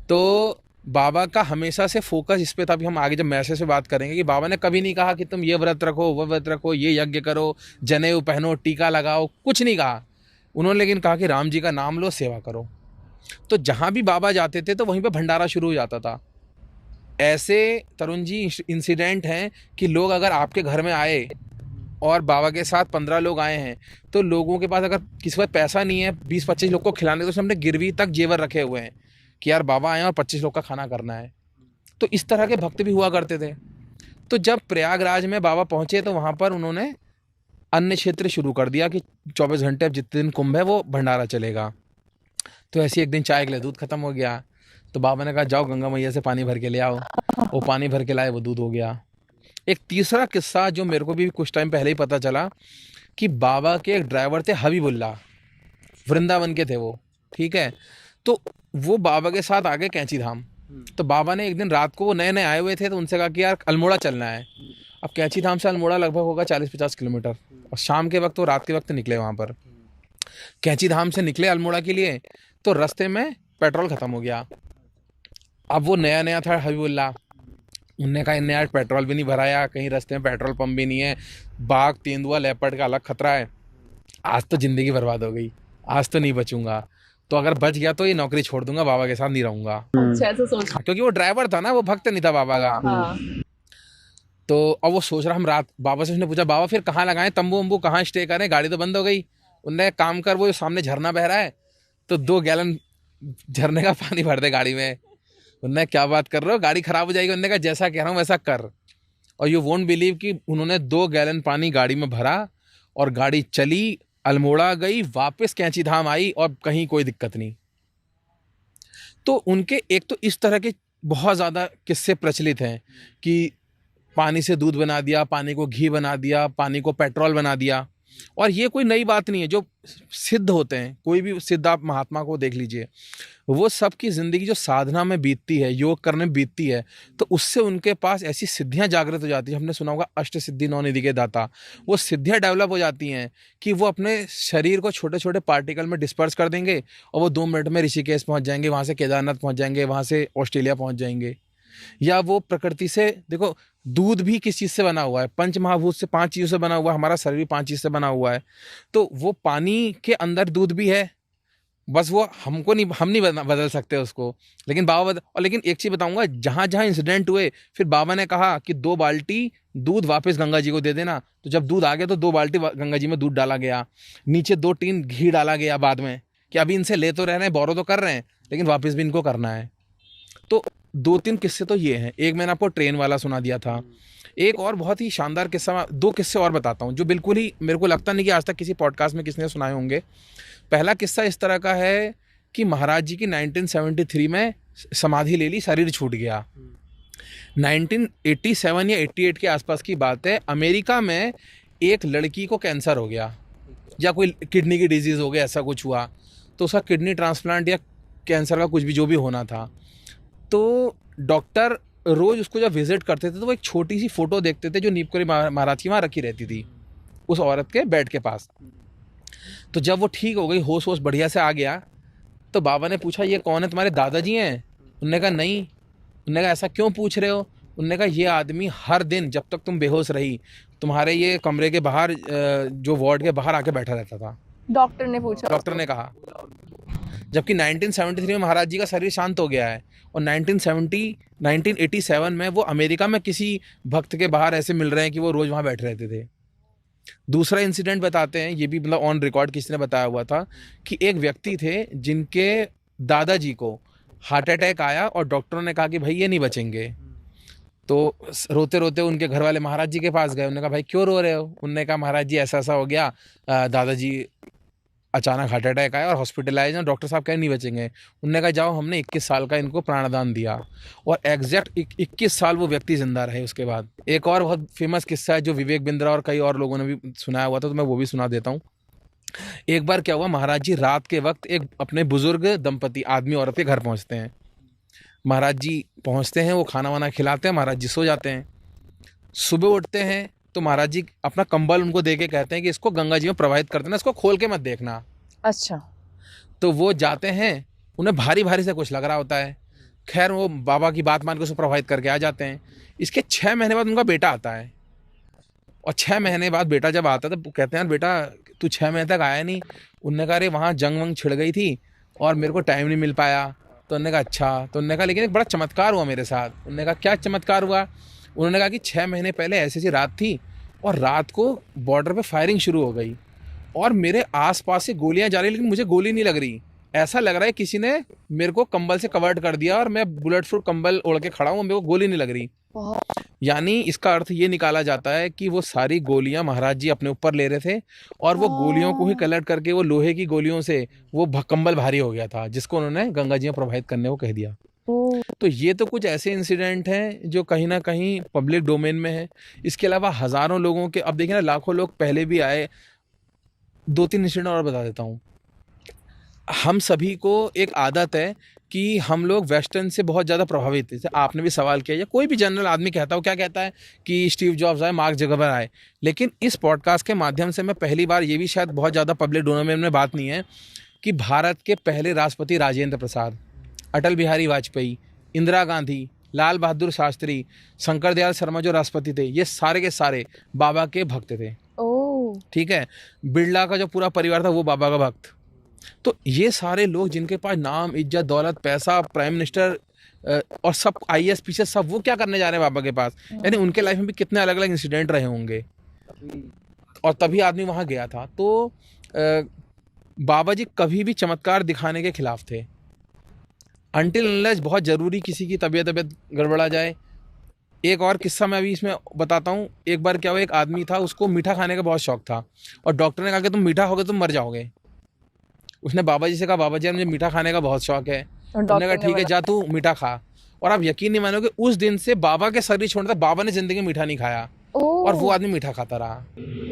तो बाबा का हमेशा से फोकस इस पे था। अभी हम आगे जब मैसेज से बात करेंगे कि बाबा ने कभी नहीं कहा कि तुम ये व्रत रखो, वो व्रत रखो, ये यज्ञ करो, जनेऊ पहनो, टीका लगाओ, कुछ नहीं कहा उन्होंने, लेकिन कहा कि राम जी का नाम लो, सेवा करो। तो जहाँ भी बाबा जाते थे तो वहीं पर भंडारा शुरू हो जाता था। ऐसे तरुण जी इंसिडेंट हैं कि लोग अगर आपके घर में आए और बाबा के साथ 15 लोग आए हैं, तो लोगों के पास अगर किसी के पास पैसा नहीं है 20-25 लोग को खिलाने, तो उसने अपने गिरवी तक जेवर रखे हुए हैं कि यार बाबा आए और 25 लोग का खाना करना है। तो इस तरह के भक्त भी हुआ करते थे। तो जब प्रयागराज में बाबा पहुंचे तो वहाँ पर उन्होंने अन्य क्षेत्र शुरू कर दिया कि 24 घंटे अब जितने दिन कुंभ है वो भंडारा चलेगा। तो ऐसे एक दिन चाय के लिए दूध खत्म हो गया, तो बाबा ने कहा जाओ गंगा मैया से पानी भर के ले आओ। वो पानी भर के लाए, वो दूध हो गया। एक तीसरा किस्सा जो मेरे को भी कुछ टाइम पहले ही पता चला कि बाबा के एक ड्राइवर थे हबीबुल्ला, वृंदावन के थे वो, ठीक है। तो वो बाबा के साथ आगे कैंची धाम। तो बाबा ने एक दिन रात को, वो नए नए आए हुए थे, तो उनसे कहा कि यार अल्मोड़ा चलना है। अब कैंची धाम से अल्मोड़ा लगभग होगा 40-50 किलोमीटर, और शाम के वक्त वो रात के वक्त निकले वहाँ पर। कैंची धाम से निकले अल्मोड़ा के लिए, तो रास्ते में पेट्रोल ख़त्म हो गया। अब वो नया नया था हबीबुल्ला, उनने कहा इनने यार पेट्रोल भी नहीं भराया, कहीं रास्ते में पेट्रोल पंप भी नहीं है, बाघ तेंदुआ लेपर्ड का अलग खतरा है, आज तो ज़िंदगी बर्बाद हो गई, आज तो नहीं बचूंगा, तो अगर बच गया तो ये नौकरी छोड़ दूंगा, बाबा के साथ नहीं रहूंगा। अच्छा, ऐसा सोच। क्योंकि वो ड्राइवर था ना, वो भक्त नहीं था बाबा का। हाँ। तो अब वो सोच रहा, हम रात बाबा से उसने पूछा बाबा फिर कहाँ लगाएं, तंबू वंबू कहाँ स्टे करें, गाड़ी तो बंद हो गई। उनने काम कर, वो सामने झरना बह रहा है तो 2 गैलन झरने का पानी भर दे गाड़ी में। उनने क्या बात कर रहे हो, गाड़ी खराब हो जाएगी। उन्होंने कहा जैसा कह रहा हूँ वैसा कर। और यू वोंट बिलीव कि उन्होंने 2 गैलन पानी गाड़ी में भरा और गाड़ी चली, अल्मोड़ा गई, वापस कैंची धाम आई और कहीं कोई दिक्कत नहीं। तो उनके एक तो इस तरह के बहुत ज़्यादा किस्से प्रचलित हैं कि पानी से दूध बना दिया, पानी को घी बना दिया, पानी को पेट्रोल बना दिया। और ये कोई नई बात नहीं है, जो सिद्ध होते हैं, कोई भी सिद्ध आप महात्मा को देख लीजिए, वो सबकी ज़िंदगी जो साधना में बीतती है, योग करने में बीतती है, तो उससे उनके पास ऐसी सिद्धियां जागृत हो जाती हैं। हमने सुना होगा अष्ट सिद्धि 9 निधि के दाता, वो सिद्धियां डेवलप हो जाती हैं कि वो अपने शरीर को छोटे छोटे पार्टिकल में डिस्पर्स कर देंगे और वो 2 मिनट में ऋषिकेश पहुंच जाएंगे, वहाँ से केदारनाथ पहुंच जाएंगे, वहाँ से ऑस्ट्रेलिया पहुंच जाएंगे। या वो प्रकृति से, देखो दूध भी किस चीज़ से बना हुआ है, पंच महाभूत से 5 चीज़ों से बना हुआ है, हमारा शरीर भी 5 चीज़ से बना हुआ है। तो वो पानी के अंदर दूध भी है, बस वो हम नहीं बदल सकते उसको, लेकिन बाबा और लेकिन एक चीज़ बताऊंगा, जहाँ जहाँ इंसिडेंट हुए फिर बाबा ने कहा कि 2 बाल्टी दूध वापस गंगा जी को दे देना। तो जब दूध आ गया तो 2 बाल्टी गंगा जी में दूध डाला गया, नीचे 2 टीन घी डाला गया बाद में, कि अभी इनसे ले तो रह रहे हैं, बोरो तो कर रहे हैं, लेकिन वापस भी इनको करना है। तो 2-3 किस्से तो ये हैं। एक मैंने आपको ट्रेन वाला सुना दिया था, एक और बहुत ही शानदार किस्सा, 2 किस्से और बताता हूँ जो बिल्कुल ही मेरे को लगता नहीं कि आज तक किसी पॉडकास्ट में किसने सुनाए होंगे। पहला किस्सा इस तरह का है कि महाराज जी की 1973 में समाधि ले ली, शरीर छूट गया। 1987 या 88 के आसपास की बात है, अमेरिका में एक लड़की को कैंसर हो गया या कोई किडनी की डिजीज़ हो गया, ऐसा कुछ हुआ, तो उसका किडनी ट्रांसप्लांट या कैंसर का कुछ भी जो भी होना था। तो डॉक्टर रोज़ उसको जब विजिट करते थे तो वो एक छोटी सी फ़ोटो देखते थे जो नीपकोरी महाराज की वहाँ रखी रहती थी उस औरत के बेड के पास। तो जब वो ठीक हो गई, होश बढ़िया से आ गया, तो बाबा ने पूछा ये कौन है, तुम्हारे दादाजी हैं? उनने कहा नहीं। उनने कहा ऐसा क्यों पूछ रहे हो? उनने कहा ये आदमी हर दिन जब तक तुम बेहोश रही तुम्हारे ये कमरे के बाहर, जो वार्ड के बाहर आके बैठा रहता था। डॉक्टर ने पूछा, डॉक्टर ने कहा, जबकि 1973 में महाराज जी का शरीर शांत हो गया है और 1987 में वो अमेरिका में किसी भक्त के बाहर ऐसे मिल रहे हैं कि वो रोज़ वहाँ बैठे रहते थे। दूसरा इंसिडेंट बताते हैं, ये भी मतलब ऑन रिकॉर्ड किसी ने बताया हुआ था कि एक व्यक्ति थे जिनके दादाजी को हार्ट अटैक आया और डॉक्टरों ने कहा कि भाई ये नहीं बचेंगे। तो रोते रोते उनके घर वाले महाराज जी के पास गए। उन्होंने कहा भाई क्यों रो रहे हो? उन्होंने कहा महाराज जी ऐसा ऐसा हो गया, दादाजी अचानक हार्ट अटैक आया और हॉस्पिटलाइज हैं, डॉक्टर साहब कहे नहीं बचेंगे। उन्होंने कहा जाओ, हमने 21 साल का इनको प्राणदान दिया और एग्जैक्ट 21 साल वो व्यक्ति जिंदा रहे उसके बाद। एक और बहुत फेमस किस्सा है जो विवेक बिंद्रा और कई और लोगों ने भी सुनाया हुआ था, तो मैं वो भी सुना देता हूँ। एक बार क्या हुआ, महाराज जी रात के वक्त एक अपने बुजुर्ग दंपति आदमी औरत के घर पहुँचते हैं। महाराज जी पहुँचते हैं, वो खाना वाना खिलाते हैं, महाराज जी सो जाते हैं। सुबह उठते हैं तो महाराज जी अपना कंबल उनको दे के कहते हैं कि इसको गंगा जी में प्रवाहित कर देना, इसको खोल के मत देखना। अच्छा। तो वो जाते हैं, उन्हें भारी भारी से कुछ लग रहा होता है, खैर वो बाबा की बात मान के उसको प्रभावित करके आ जाते हैं। इसके 6 महीने बाद उनका बेटा आता है और 6 महीने बाद बेटा जब आता है तो कहते हैं यार बेटा तू 6 महीने तक आया नहीं। उनने कहा अरे वहाँ जंग वंग छिड़ गई थी और मेरे को टाइम नहीं मिल पाया तो उन्होंने कहा अच्छा। तो उन्होंने कहा लेकिन एक बड़ा चमत्कार हुआ मेरे साथ। उन्होंने कहा क्या चमत्कार हुआ? उन्होंने कहा कि 6 महीने पहले ऐसी ऐसी रात थी और रात को बॉर्डर पे फायरिंग शुरू हो गई और मेरे आसपास से गोलियां जा रही, लेकिन मुझे गोली नहीं लग रही। ऐसा लग रहा है किसी ने मेरे को कंबल से कवर्ड कर दिया और मैं बुलेट प्रूफ कंबल ओढ़ के खड़ा हूँ, मेरे को गोली नहीं लग रही। यानी इसका अर्थ ये निकाला जाता है कि वो सारी गोलियां महाराज जी अपने ऊपर ले रहे थे और वो गोलियों को ही कलेक्ट करके वो लोहे की गोलियों से वो कंबल भारी हो गया था, जिसको उन्होंने गंगा जी में प्रवाहित करने को कह दिया। तो ये तो कुछ ऐसे इंसिडेंट हैं जो कहीं ना कहीं पब्लिक डोमेन में है। इसके अलावा हजारों लोगों के, अब देखिए ना, लाखों लोग पहले भी आए। 2-3 इंसिडेंट और बता देता हूँ। हम सभी को एक आदत है कि हम लोग वेस्टर्न से बहुत ज़्यादा प्रभावित हैं। जैसे आपने भी सवाल किया, या कोई भी जनरल आदमी कहता हो, क्या कहता है कि स्टीव जॉब्स आए, मार्क ज़करबर्ग आए। लेकिन इस पॉडकास्ट के माध्यम से मैं पहली बार, ये भी शायद बहुत ज़्यादा पब्लिक डोमेन में बात नहीं है, कि भारत के पहले राष्ट्रपति राजेंद्र प्रसाद, अटल बिहारी वाजपेयी, इंदिरा गांधी, लाल बहादुर शास्त्री, शंकर दयाल शर्मा जो राष्ट्रपति थे, ये सारे के सारे बाबा के भक्त थे। ठीक है। बिरला का जो पूरा परिवार था वो बाबा का भक्त। तो ये सारे लोग जिनके पास नाम, इज्जत, दौलत, पैसा, प्राइम मिनिस्टर और सब IAS पीछे, सब वो क्या करने जा रहे हैं बाबा के पास? यानी उनके लाइफ में भी कितने अलग अलग इंसिडेंट रहे होंगे और तभी आदमी वहाँ गया था। तो बाबा जी कभी भी चमत्कार दिखाने के खिलाफ थे, अनटिल अनलेस बहुत ज़रूरी किसी की तबीयत गड़बड़ा जाए। एक और किस्सा मैं अभी इसमें बताता हूँ। एक बार क्या हुआ, एक आदमी था, उसको मीठा खाने का बहुत शौक था और डॉक्टर ने कहा कि तुम मीठा खाओगे तुम मर जाओगे। उसने बाबा जी से कहा, बाबा जी मुझे मीठा खाने का बहुत शौक है। उन्होंने कहा ठीक है, जा तू मीठा खा। और आप यकीन नहीं मानोगे, उस दिन से बाबा के शरीर छोड़ने तक बाबा ने जिंदगी में मीठा नहीं खाया और वो आदमी मीठा खाता रहा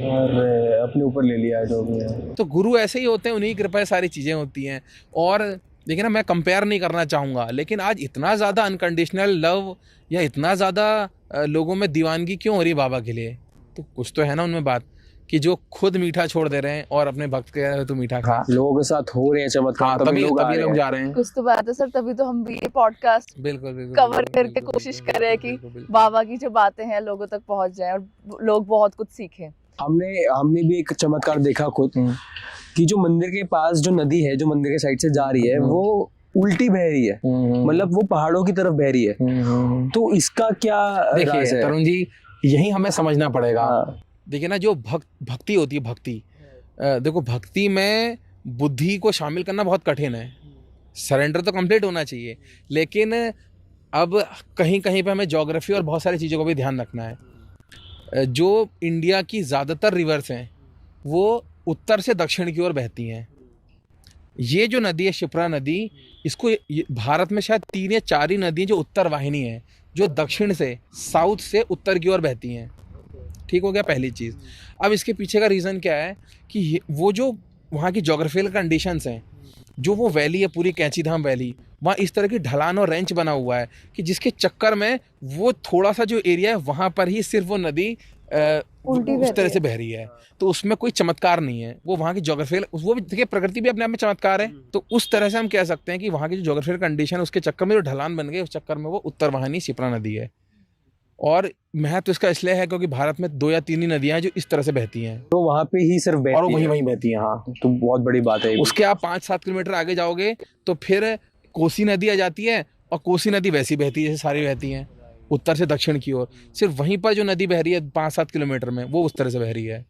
और अपने ऊपर ले लिया जो भी है। तो गुरु ऐसे ही होते हैं, उन्हीं की कृपा से सारी चीज़ें होती हैं। और देखिए ना, मैं कंपेयर नहीं करना चाहूँगा, लेकिन आज इतना ज़्यादा अनकंडीशनल लव या इतना ज़्यादा लोगों में दीवानगी क्यों हो रही है बाबा के लिए? तो कुछ तो है ना उनमें बात, कि जो खुद मीठा छोड़ दे रहे हैं और अपने भक्त कह रहे हैं तो मीठा खा। लोगों के साथ हो रहे हैं चमत्कार, तभी लोग जा रहे हैं। कुछ तो बात है सर, तभी तो हम भी ये पॉडकास्ट बिल्कुल कवर करके कोशिश कर रहे हैं कि बाबा की जो बातें हैं लोगों तक पहुंच जाएं और लोग बहुत कुछ सीखें। हमने भी एक चमत्कार देखा खुद, कि जो मंदिर के पास जो नदी है, जो मंदिर के साइड से जा रही है, वो उल्टी बह रही है, मतलब वो पहाड़ों की तरफ बह रही है। तो इसका क्या राज है? तरुण जी, यही हमें समझना पड़ेगा। देखिए ना, जो भक्ति होती है, भक्ति, देखो, भक्ति में बुद्धि को शामिल करना बहुत कठिन है। सरेंडर तो कंप्लीट होना चाहिए, लेकिन अब कहीं कहीं पे हमें ज्योग्राफी और बहुत सारी चीज़ों को भी ध्यान रखना है। जो इंडिया की ज़्यादातर रिवर्स हैं वो उत्तर से दक्षिण की ओर बहती हैं। ये जो नदी है, शिप्रा नदी, इसको भारत में शायद 3 या 4 ही नदी जो उत्तर वाहिनी है, जो दक्षिण से, साउथ से उत्तर की ओर बहती हैं। ठीक हो गया पहली चीज़। अब इसके पीछे का रीज़न क्या है कि वो जो वहाँ की जोग्राफिकल कंडीशंस हैं, जो वो वैली है पूरी कैंची धाम वैली, वहाँ इस तरह की ढलान और रेंच बना हुआ है कि जिसके चक्कर में वो थोड़ा सा जो एरिया है वहाँ पर ही सिर्फ वो नदी उस तरह से बह रही है। तो उसमें कोई चमत्कार नहीं है, वो वहाँ की जोग्राफिकल, वो भी देखिए प्रकृति भी अपने आप में चमत्कार है। तो उस तरह से हम कह सकते हैं कि वहाँ की जो जोग्राफिकल कंडीशन है उसके चक्कर में जो ढलान बन गई, उस चक्कर में वो उत्तर वाहिनी शिप्रा नदी है। और महत्व इसका इसलिए है क्योंकि भारत में 2 या 3 ही नदियां हैं जो इस तरह से बहती हैं, तो वहाँ पे ही सिर्फ बहती और वहीं बहती हैं। हाँ, तो बहुत बड़ी बात है। उसके आप 5-7 किलोमीटर आगे जाओगे तो फिर कोसी नदी आ जाती है, और कोसी नदी वैसी बहती है जैसे सारी बहती हैं उत्तर से दक्षिण की ओर। सिर्फ वहीं पर जो नदी बह रही है 5-7 किलोमीटर में, वो उस तरह से बह रही है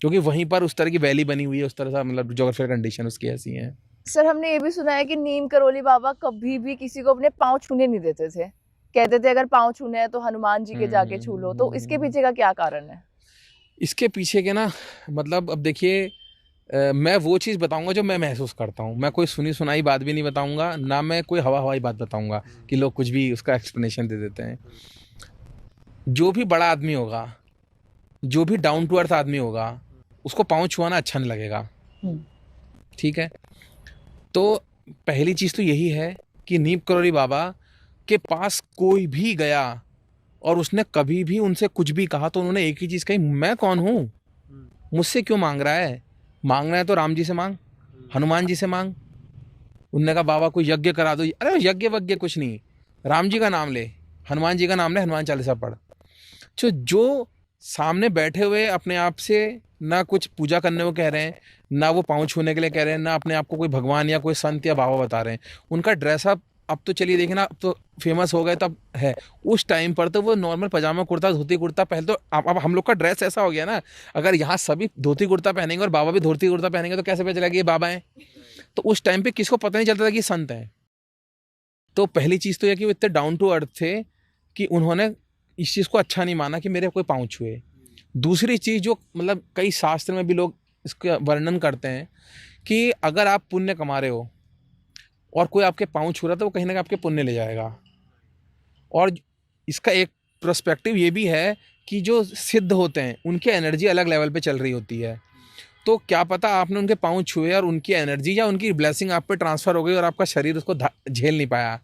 क्योंकि वहीं पर उस तरह की वैली बनी हुई है, उस तरह से, मतलब ज्योग्राफिकल कंडीशन उसकी ऐसी है। सर, हमने ये भी सुना है कि नीम करोली बाबा कभी भी किसी को अपने पाँव छूने नहीं देते थे, कहते थे अगर पाँव छूने हैं तो हनुमान जी के जाके छू लो। तो इसके पीछे का क्या कारण है? इसके पीछे के ना, मतलब अब देखिए, मैं वो चीज़ बताऊंगा जो मैं महसूस करता हूँ। मैं कोई सुनी सुनाई बात भी नहीं बताऊंगा, ना मैं कोई हवाई बात बताऊंगा कि लोग कुछ भी उसका एक्सप्लेनेशन दे देते हैं। जो भी बड़ा आदमी होगा, जो भी डाउन टू अर्थ आदमी होगा, उसको पाँव छुआना अच्छा नहीं लगेगा। ठीक है। तो पहली चीज़ तो यही है कि नीम करोली बाबा के पास कोई भी गया और उसने कभी भी उनसे कुछ भी कहा तो उन्होंने एक ही चीज़ कही, मैं कौन हूँ, मुझसे क्यों मांग रहा है? मांगना है तो राम जी से मांग, हनुमान जी से मांग। उनने कहा बाबा कोई यज्ञ करा दो। अरे यज्ञ वज्ञ कुछ नहीं, राम जी का नाम ले, हनुमान जी का नाम ले, हनुमान चालीसा पढ़। जो सामने बैठे हुए अपने आप से ना कुछ पूजा करने को कह रहे हैं, ना वो पाँव छूने के लिए कह रहे हैं, ना अपने आप को कोई भगवान या कोई संत या बाबा बता रहे हैं। उनका ड्रेसअप अब तो चलिए देखिए ना, अब तो फेमस हो गए तब है, उस टाइम पर तो वो नॉर्मल पजामा कुर्ता धोती कुर्ता पहले। तो अब हम लोग का ड्रेस ऐसा हो गया ना, अगर यहाँ सभी धोती कुर्ता पहनेंगे और बाबा भी धोती कुर्ता पहनेंगे तो कैसे पता चलेगा कि ये बाबा हैं। तो उस टाइम पे किसको पता नहीं चलता था कि संत हैं। तो पहली चीज़ तो यह कि वो इतने डाउन टू अर्थ थे कि उन्होंने इस चीज़ को अच्छा नहीं माना कि मेरे कोई पाँव छुए। दूसरी चीज़ जो मतलब कई शास्त्र में भी लोग इसका वर्णन करते हैं कि अगर आप पुण्य कमा रहे हो और कोई आपके पाँव छू रहा तो वो कहीं ना कहीं आपके पुण्य ले जाएगा। और इसका एक पर्सपेक्टिव ये भी है कि जो सिद्ध होते हैं उनकी एनर्जी अलग लेवल पे चल रही होती है। तो क्या पता आपने उनके पाँव छुए और उनकी एनर्जी या उनकी ब्लेसिंग आप पे ट्रांसफ़र हो गई और आपका शरीर उसको झेल नहीं पाया।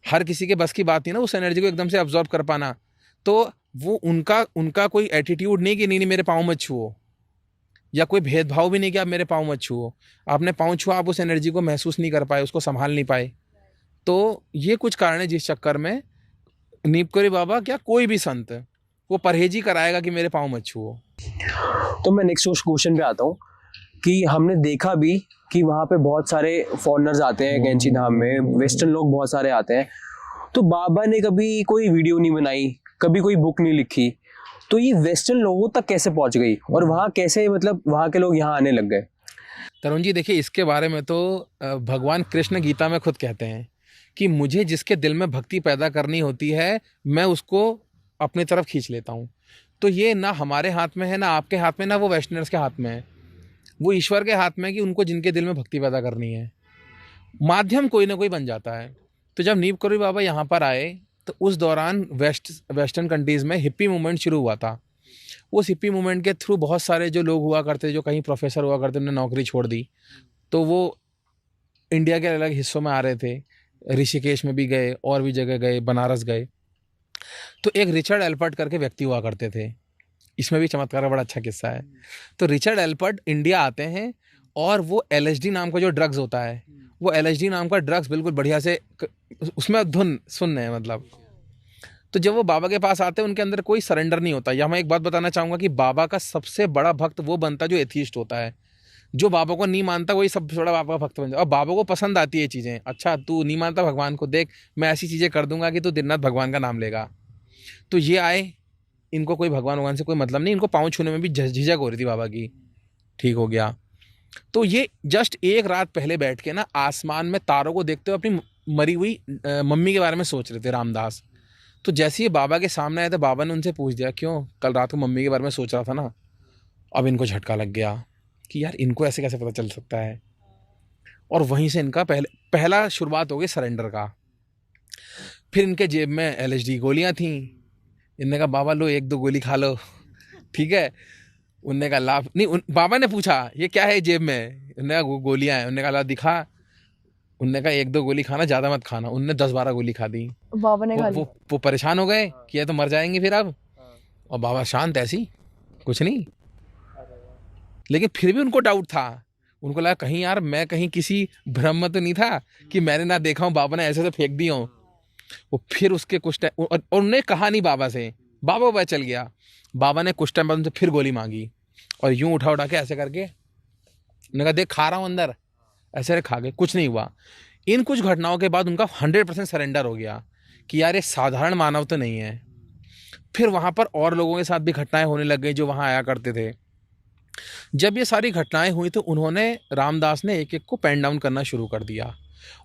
हर किसी के बस की बात नहीं ना उस एनर्जी को एकदम से अब्जॉर्ब कर पाना। तो वो उनका कोई एटीट्यूड नहीं कि नहीं मेरे पाँव मत छुओ, या कोई भेदभाव भी नहीं कि आप मेरे पाँव मत छुओ। आपने पाँव छुआ, आप उस एनर्जी को महसूस नहीं कर पाए, उसको संभाल नहीं पाए। तो ये कुछ कारण है जिस चक्कर में नीपकोरी बाबा क्या कोई भी संत वो परहेजी कराएगा कि मेरे पाँव मत छुओ। तो मैं नेक्स्ट क्वेश्चन पे आता हूँ कि हमने देखा भी कि वहाँ पे बहुत सारे फॉरेनर्स आते हैं कैंची धाम में, वेस्टर्न लोग बहुत सारे आते हैं। तो बाबा ने कभी कोई वीडियो नहीं बनाई, कभी कोई बुक नहीं लिखी, तो ये वेस्टर्न लोगों तक कैसे पहुँच गई और वहाँ कैसे मतलब वहाँ के लोग यहाँ आने लग गए? तरुण जी देखिए, इसके बारे में तो भगवान कृष्ण गीता में खुद कहते हैं कि मुझे जिसके दिल में भक्ति पैदा करनी होती है मैं उसको अपनी तरफ खींच लेता हूँ। तो ये ना हमारे हाथ में है, ना आपके हाथ में, ना वो वेस्टर्नर्स के हाथ में है। वो ईश्वर के हाथ में है कि उनको जिनके दिल में भक्ति पैदा करनी है। माध्यम कोई ना कोई बन जाता है। तो जब नीपकोरी बाबा यहाँ पर आए तो उस दौरान वेस्टर्न कंट्रीज़ में हिप्पी मूवमेंट शुरू हुआ था। उस हिप्पी मूवमेंट के थ्रू बहुत सारे जो लोग हुआ करते, जो कहीं प्रोफेसर हुआ करते, उन्होंने नौकरी छोड़ दी, तो वो इंडिया के अलग हिस्सों में आ रहे थे। ऋषिकेश में भी गए, और भी जगह गए, बनारस गए। तो एक रिचर्ड एल्पर्ट करके व्यक्ति हुआ करते थे, इसमें भी चमत्कार का बड़ा अच्छा किस्सा है। तो रिचर्ड एल्पर्ट इंडिया आते हैं और वो LSD नाम का जो ड्रग्स होता है, वो LSD नाम का ड्रग्स बिल्कुल बढ़िया से उसमें धुन सुनने है मतलब। तो जब वो बाबा के पास आते हैं उनके अंदर कोई सरेंडर नहीं होता। या मैं एक बात बताना चाहूँगा कि बाबा का सबसे बड़ा भक्त वो बनता है जो एथीस्ट होता है। जो बाबा को नहीं मानता वही सबसे बड़ा बाबा का भक्त बन जाता। और बाबा को पसंद आती है ये चीज़ें। अच्छा तू नहीं मानता भगवान को, देख मैं ऐसी चीज़ें कर दूंगा कि तू दिन रात भगवान का नाम लेगा। तो ये आए, इनको कोई भगवान से कोई मतलब नहीं, इनको पाँव छूने में भी झिझक हो रही थी बाबा की। ठीक हो गया। तो ये जस्ट एक रात पहले बैठ के ना आसमान में तारों को देखते हुए अपनी मरी हुई मम्मी के बारे में सोच रहे थे रामदास। तो जैसे ही बाबा के सामने आए तो बाबा ने उनसे पूछ दिया, क्यों? कल रात को मम्मी के बारे में सोच रहा था ना। अब इनको झटका लग गया कि यार इनको ऐसे कैसे पता चल सकता है। और वहीं से इनका पहला शुरुआत हो गई सरेंडर का। फिर इनके जेब में LSD गोलियां थीं। इनने कहा बाबा लो 1-2 गोली खा लो, ठीक है। उनने कहा लाभ नहीं। बाबा ने पूछा ये क्या है जेब में? उनने कहा गोलियां हैं। उनने कहा ला दिखा। उनने कहा 1-2 गोली खाना, ज़्यादा मत खाना। उनने 10-12 गोली खा दी। बाबा ने वो परेशान हो गए कि ये तो मर जाएंगे फिर अब। और बाबा शांत, ऐसी कुछ नहीं। लेकिन फिर भी उनको डाउट था। उनको लगा कहीं यार मैं कहीं किसी भ्रम में तो नहीं था कि मैंने ना देखा हूँ बाबा ने ऐसे तो फेंक दिया हूँ। वो फिर उसके कुछ टाइम और उन्होंने कहा नहीं बाबा से, बाबा चल गया। बाबा ने कुछ टाइम बाद उनसे फिर गोली मांगी और यूं उठा के ऐसे करके उन्होंने कहा देख खा रहा हूँ अंदर, ऐसे खा गए। कुछ नहीं हुआ। इन कुछ घटनाओं के बाद उनका 100% सरेंडर हो गया कि यार ये साधारण मानव तो नहीं है। फिर वहाँ पर और लोगों के साथ भी घटनाएं होने लग गई जो वहाँ आया करते थे। जब ये सारी घटनाएं हुई तो उन्होंने रामदास ने एक एक को पेन डाउन करना शुरू कर दिया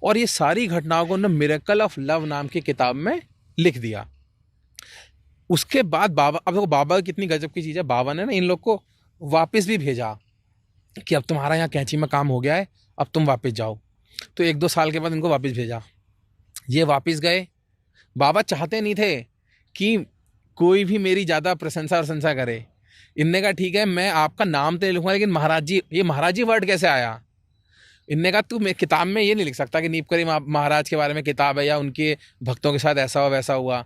और ये सारी घटनाओं को उन्होंने मिरेकल ऑफ लव नाम की किताब में लिख दिया। उसके बाद बाबा, अब देखो बाबा कितनी गजब की चीज़ है, बाबा ने ना इन लोग को वापस भी भेजा कि अब तुम्हारा यहाँ कैंची में काम हो गया है, अब तुम वापस जाओ। तो 1-2 साल के बाद इनको वापस भेजा। ये वापस गए। बाबा चाहते नहीं थे कि कोई भी मेरी ज़्यादा प्रशंसा और प्रशंसा करे। इनने कहा ठीक है मैं आपका नाम तो लिखूंगा, लेकिन महाराज जी, ये महाराज जी वर्ड कैसे आया? इनने कहा तू किताब में ये नहीं लिख सकता कि नीपकोरी महाराज के बारे में किताब है या उनके भक्तों के साथ ऐसा हुआ वैसा हुआ।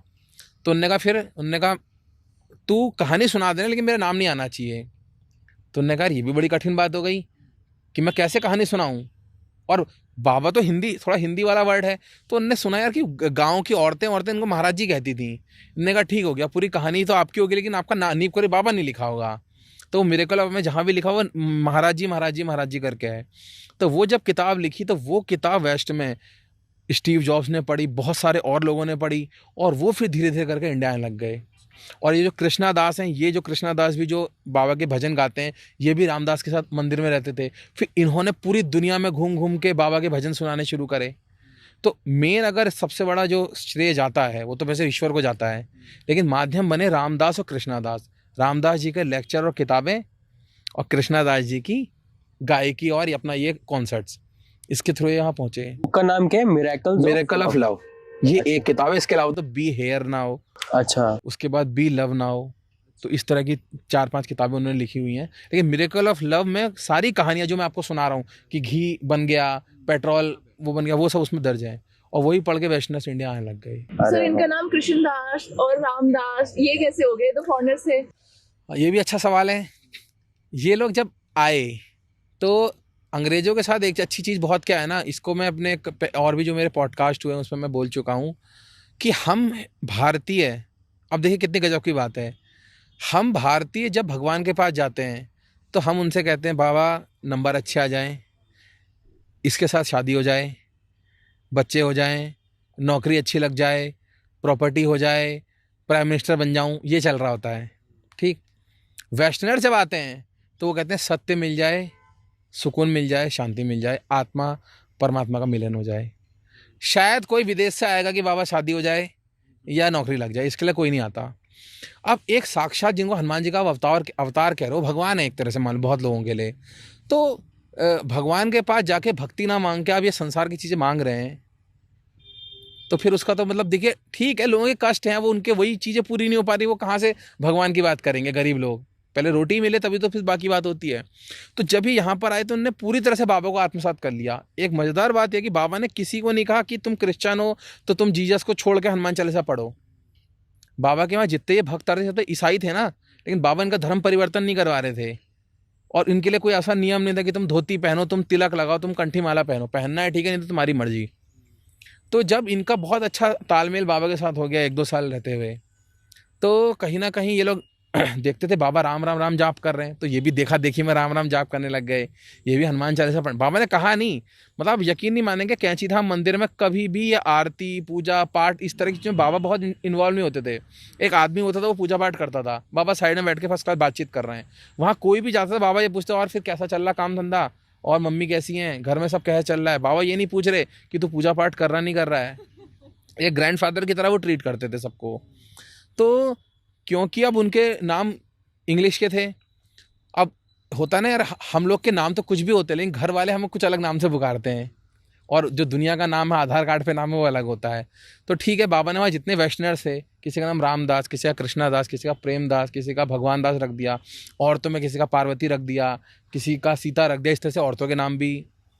तो उनने कहा तू कहानी सुना देना लेकिन मेरा नाम नहीं आना चाहिए। तो उनने कहा ये भी बड़ी कठिन बात हो गई कि मैं कैसे कहानी सुनाऊं। और बाबा तो थोड़ा हिंदी वाला वर्ड है। तो उनने सुना यार कि गाँव की औरतें इनको महाराज जी कहती थी। इनने कहा ठीक हो गया, पूरी कहानी तो आपकी होगी लेकिन आपका नीपकोरी बाबा नहीं लिखा होगा। तो वो मिरेकल ऑफ में जहाँ भी लिखा हुआ महाराज जी महाराज जी महाराज जी करके है। तो वो जब किताब लिखी तो वो किताब वेस्ट में स्टीव जॉब्स ने पढ़ी, बहुत सारे और लोगों ने पढ़ी, और वो फिर धीरे धीरे करके इंडिया आने लग गए। और ये जो कृष्णा दास हैं, ये जो कृष्णा दास भी जो बाबा के भजन गाते हैं, ये भी रामदास के साथ मंदिर में रहते थे। फिर इन्होंने पूरी दुनिया में घूम घूम के बाबा के भजन सुनाने शुरू करे। तो मेन अगर सबसे बड़ा जो श्रेय जाता है वो तो वैसे ईश्वर को जाता है, लेकिन माध्यम बने रामदास और कृष्णा दास। रामदास जी के लेक्चर और किताबें, और कृष्णा दास जी की गायकी और अपना ये कॉन्सर्ट्स, इसके थ्रू यहाँ पहुँचे। बुक का नाम क्या है? मिरेकल ऑफ लव, ये एक किताब है। इसके अलावा तो बी हेयर नाउ, अच्छा, उसके बाद बी लव नाउ, तो इस तरह की 4-5 किताबें उन्होंने लिखी हुई हैं। लेकिन मिरेकल ऑफ लव में सारी कहानियाँ जो मैं आपको सुना रहा हूँ कि घी बन गया, पेट्रोल वो बन गया, वो सब उसमें दर्ज है, और वही पढ़ के वैष्णव इंडिया आने लग गए। सर इनका नाम कृष्णदास और रामदास ये कैसे हो गए? तो फॉरनर से। ये भी अच्छा सवाल है। ये लोग जब आए तो अंग्रेज़ों के साथ एक अच्छी चीज़ बहुत क्या है ना, इसको मैं अपने और भी जो मेरे पॉडकास्ट हुए हैं उसमें मैं बोल चुका हूँ कि हम भारतीय, अब देखिए कितनी गजब की बात है, हम भारतीय जब भगवान के पास जाते हैं तो हम उनसे कहते हैं बाबा नंबर अच्छे आ जाएं, इसके साथ शादी हो जाए, बच्चे हो जाएं, नौकरी अच्छी लग जाए, प्रॉपर्टी हो जाए, प्राइम मिनिस्टर बन जाऊं, ये चल रहा होता है। ठीक, वेस्टर्नर जब आते हैं तो वो कहते हैं सत्य मिल जाए, सुकून मिल जाए, शांति मिल जाए, आत्मा परमात्मा का मिलन हो जाए। शायद कोई विदेश से आएगा कि बाबा शादी हो जाए या नौकरी लग जाए, इसके लिए कोई नहीं आता। अब एक साक्षात जिनको हनुमान जी का अवतार कह रहे हो, भगवान है एक तरह से मान लो बहुत लोगों के लिए, तो भगवान के पास जाके भक्ति ना मांग के आप ये संसार की चीज़ें मांग रहे हैं, तो फिर उसका तो मतलब देखिए, ठीक है लोगों के कष्ट हैं, वो उनके वही चीज़ें पूरी नहीं हो पा रही, वो कहाँ से भगवान की बात करेंगे? गरीब लोग, पहले रोटी मिले तभी तो फिर बाकी बात होती है। तो जब ही यहाँ पर आए तो उन्होंने पूरी तरह से बाबा को आत्मसात कर लिया। एक मज़ेदार बात है कि बाबा ने किसी को नहीं कहा कि तुम क्रिश्चियन हो तो तुम जीसस को छोड़ के हनुमान चालीसा पढ़ो। बाबा के वहाँ जितने ये भक्त आ रहे थे ईसाई थे ना, लेकिन बाबा इनका धर्म परिवर्तन नहीं करवा रहे थे, और इनके लिए कोई ऐसा नियम नहीं था कि तुम धोती पहनो, तुम तिलक लगाओ, तुम कंठी माला पहनो, पहनना है ठीक है, नहीं तो तुम्हारी मर्जी। तो जब इनका बहुत अच्छा तालमेल बाबा के साथ हो गया 1-2 साल रहते हुए, तो कहीं ना कहीं ये लोग देखते थे बाबा राम राम राम जाप कर रहे हैं, तो ये भी देखा देखी में राम राम जाप करने लग गए, ये भी हनुमान चालीसा पढ़। बाबा ने कहा नहीं, मतलब आप यकीन नहीं मानेंगे, कैंची धाम मंदिर में कभी भी ये आरती पूजा पाठ इस तरह की चीज़ें बाबा बहुत इन्वॉल्व नहीं होते थे। एक आदमी होता था वो पूजा पाठ करता था, बाबा साइड में बैठ के फर्स्ट क्लास बातचीत कर रहे हैं। वहाँ कोई भी जाता था बाबा ये पूछते और फिर कैसा चल रहा काम धंधा, और मम्मी कैसी हैं, घर में सब कैसा चल रहा है। बाबा ये नहीं पूछ रहे कि तू पूजा पाठ कर रहा नहीं कर रहा है, एक ग्रैंडफादर की तरह वो ट्रीट करते थे सबको। तो क्योंकि अब उनके नाम इंग्लिश के थे, अब होता ना यार, हम लोग के नाम तो कुछ भी होते हैं लेकिन घर वाले हमें कुछ अलग नाम से पुकारते हैं, और जो दुनिया का नाम है आधार कार्ड पे नाम है वो अलग होता है। तो ठीक है, बाबा ने वहाँ जितने वेस्टर्नर्स थे, किसी का नाम रामदास, किसी का कृष्णा दास, किसी का प्रेम दास, किसी का भगवान दास रख दिया, औरतों में किसी का पार्वती रख दिया, किसी का सीता रख दिया, इस तरह से औरतों के नाम भी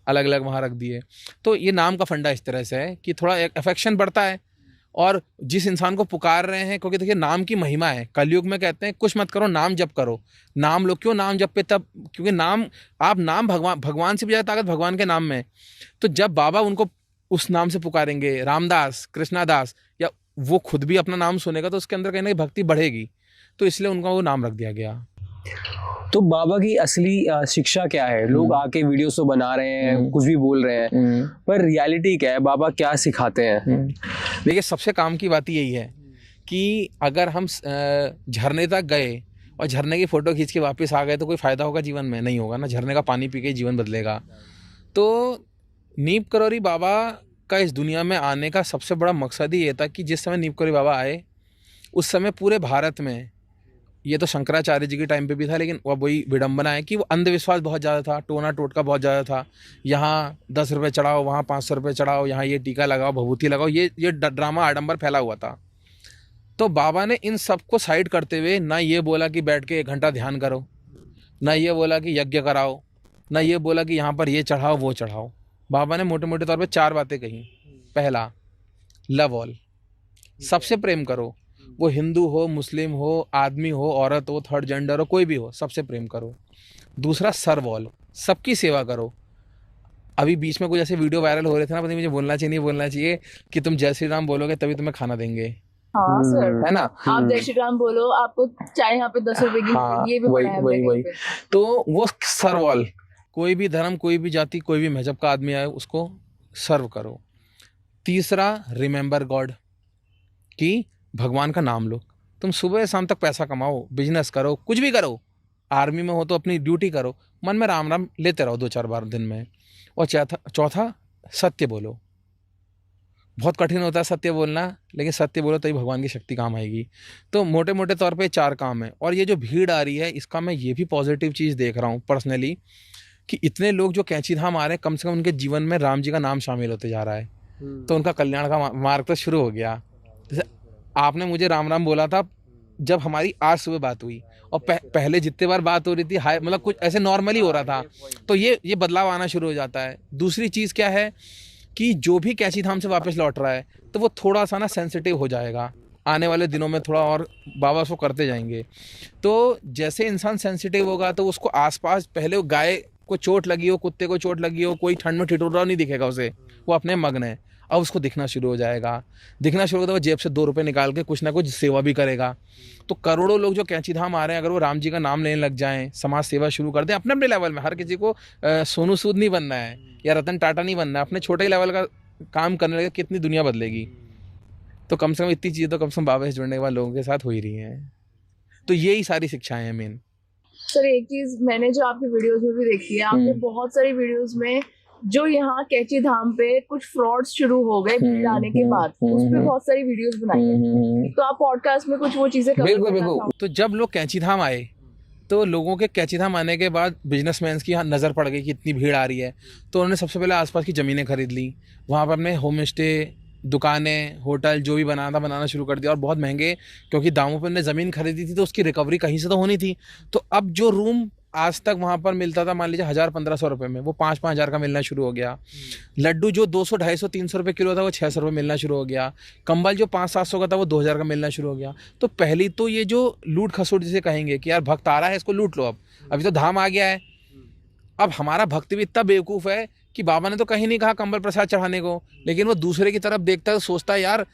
अलग अलग वहाँ रख दिए। तो ये नाम का फंडा इस तरह से है कि थोड़ा एक अफेक्शन बढ़ता है, और जिस इंसान को पुकार रहे हैं, क्योंकि देखिए नाम की महिमा है। कलयुग में कहते हैं कुछ मत करो, नाम जप करो। नाम लो, क्यों नाम जप पे? तब क्योंकि नाम, आप नाम भगवान से भी ज़्यादा ताकत भगवान के नाम में। तो जब बाबा उनको उस नाम से पुकारेंगे, रामदास, कृष्णादास, या वो खुद भी अपना नाम सुनेगा तो उसके अंदर कहीं ना कहीं भक्ति बढ़ेगी, तो इसलिए उनका वो नाम रख दिया गया। तो बाबा की असली शिक्षा क्या है? लोग आके वीडियोस तो बना रहे हैं, कुछ भी बोल रहे हैं, पर रियलिटी क्या है? बाबा क्या सिखाते हैं? देखिए सबसे काम की बात यही है कि अगर हम झरने तक गए और झरने की फ़ोटो खींच के वापस आ गए तो कोई फ़ायदा होगा जीवन में? नहीं होगा ना। झरने का पानी पी के जीवन बदलेगा। तो नीम करौरी बाबा का इस दुनिया में आने का सबसे बड़ा मकसद ही ये था कि जिस समय नीम करौरी बाबा आए उस समय पूरे भारत में, ये तो शंकराचार्य जी के टाइम पे भी था, लेकिन वही विडंबना है कि वो अंधविश्वास बहुत ज़्यादा था, टोना टोटका बहुत ज़्यादा था। यहाँ 10 रुपये चढ़ाओ, वहाँ 500 रुपये चढ़ाओ, यहाँ ये टीका लगाओ, भभूति लगाओ, ये ड्रामा आडंबर फैला हुआ था। तो बाबा ने इन सबको साइड करते हुए ना ये बोला कि बैठ के 1 घंटा ध्यान करो, ना ये बोला कि यज्ञ कराओ, ना ये बोला कि यहाँ पर ये चढ़ाओ वो चढ़ाओ। बाबा ने मोटे मोटे तौर पर 4 बातें कही। पहला, लव ऑल, सबसे प्रेम करो, वो हिंदू हो, मुस्लिम हो, आदमी हो, औरत हो, थर्ड जेंडर हो, कोई भी हो, सबसे प्रेम करो। दूसरा, सर्व ऑल, सबकी सेवा करो। अभी बीच में कुछ ऐसे वीडियो वायरल हो रहे थे ना, पता नहीं मुझे बोलना चाहिए नहीं बोलना चाहिए कि तुम जय श्री राम बोलोगे तभी तुम्हें खाना देंगे, हाँ सर, है ना। आप जय श्री राम बोलो, आपको चाय यहाँ पे 10 रुपए की हाँ, ये भी वही पड़ा है वही हमने वही कहीं पे। तो वो सर्व ऑल, कोई भी धर्म, कोई भी जाति, कोई भी मजहब का आदमी आए उसको सर्व करो। तीसरा, रिमेंबर गॉड, कि भगवान का नाम लो। तुम सुबह शाम तक पैसा कमाओ, बिजनेस करो, कुछ भी करो, आर्मी में हो तो अपनी ड्यूटी करो, मन में राम राम लेते रहो 2-4 बार दिन में। और चौथा, सत्य बोलो। बहुत कठिन होता है सत्य बोलना, लेकिन सत्य बोलो तभी भगवान की शक्ति काम आएगी। तो मोटे मोटे तौर पे 4 काम है। और ये जो भीड़ आ रही है, इसका मैं ये भी पॉजिटिव चीज़ देख रहा हूँ पर्सनली, कि इतने लोग जो कैंची धाम आ रहे हैं, कम से कम उनके जीवन में राम जी का नाम शामिल होते जा रहा है, तो उनका कल्याण का मार्ग तो शुरू हो गया। जैसे आपने मुझे राम राम बोला था जब हमारी आज सुबह बात हुई, और पहले जितने बार बात हो रही थी हाय, मतलब कुछ ऐसे नॉर्मली हो रहा था, तो ये बदलाव आना शुरू हो जाता है। दूसरी चीज़ क्या है कि जो भी कैंची धाम से वापस लौट रहा है, तो वो थोड़ा सा ना सेंसिटिव हो जाएगा आने वाले दिनों में, थोड़ा और बाबा उसको करते जाएंगे। तो जैसे इंसान सेंसिटिव होगा, तो उसको आसपास पहले वो गाय को चोट लगी हो, कुत्ते को चोट लगी हो, कोई ठंड में ठिठुर रहा नहीं दिखेगा उसे, वो अपने मग्न है। अब उसको दिखना शुरू हो जाएगा, दिखना शुरू होगा तो वो जेब से 2 रुपये निकाल के कुछ ना कुछ सेवा भी करेगा। तो करोड़ों लोग जो कैंची धाम आ रहे हैं, अगर वो राम जी का नाम लेने लग जाएं, समाज सेवा शुरू कर दें अपने अपने लेवल में, हर किसी को सोनू सूद नहीं बनना है या रतन टाटा नहीं बनना है, अपने छोटे लेवल का काम करने लगे, कितनी दुनिया बदलेगी। तो कम से कम इतनी चीज़ें तो कम से कम बाबा से जुड़ने के बाद लोगों के साथ हो ही रही हैं। तो यही सारी शिक्षाएं हैं मेन। सर एक चीज मैंने जो आपकी वीडियोस में भी देखी है, आपने बहुत सारी वीडियोस में जो यहाँ कैंची धाम पे कुछ फ्रॉड्स शुरू हो गए भीड़ आने के बाद, उस पे बहुत सारी वीडियोस बनाई है, तो आप पॉडकास्ट में कुछ वो चीजें बिल्कुल। तो जब लोग कैंची धाम आए, तो लोगों के कैंची धाम आने के बाद बिजनेसमैन की यहाँ नज़र पड़ गई कि इतनी भीड़ आ रही है, तो उन्होंने सबसे पहले आसपास की ज़मीनें खरीद ली, वहाँ पर अपने होम स्टे, दुकानें, होटल जो भी बनाना शुरू कर दिया, और बहुत महंगे, क्योंकि दामों पर उन्होंने ज़मीन खरीदी थी तो उसकी रिकवरी कहीं से तो होनी थी। तो अब जो रूम आज तक वहाँ पर मिलता था, मान लीजिए 1000-1500 रुपये में, वो 5-5 हज़ार का मिलना शुरू हो गया। लड्डू जो 200-250-300 रुपये किलो था, वो 600 रुपये मिलना शुरू हो गया। कंबल जो 500-700 का था, वो 2000 का मिलना शुरू हो गया। तो पहली तो ये जो लूट खसोट जिसे कहेंगे कि यार भक्त आ रहा है, इसको लूट लो, अब अभी तो धाम आ गया है। अब हमारा भक्त भी इतना बेवकूफ़ है कि बाबा ने तो कहीं नहीं कहा कंबल प्रसाद चढ़ाने को, लेकिन वो दूसरे की तरफ देखता है तो सोचता है यार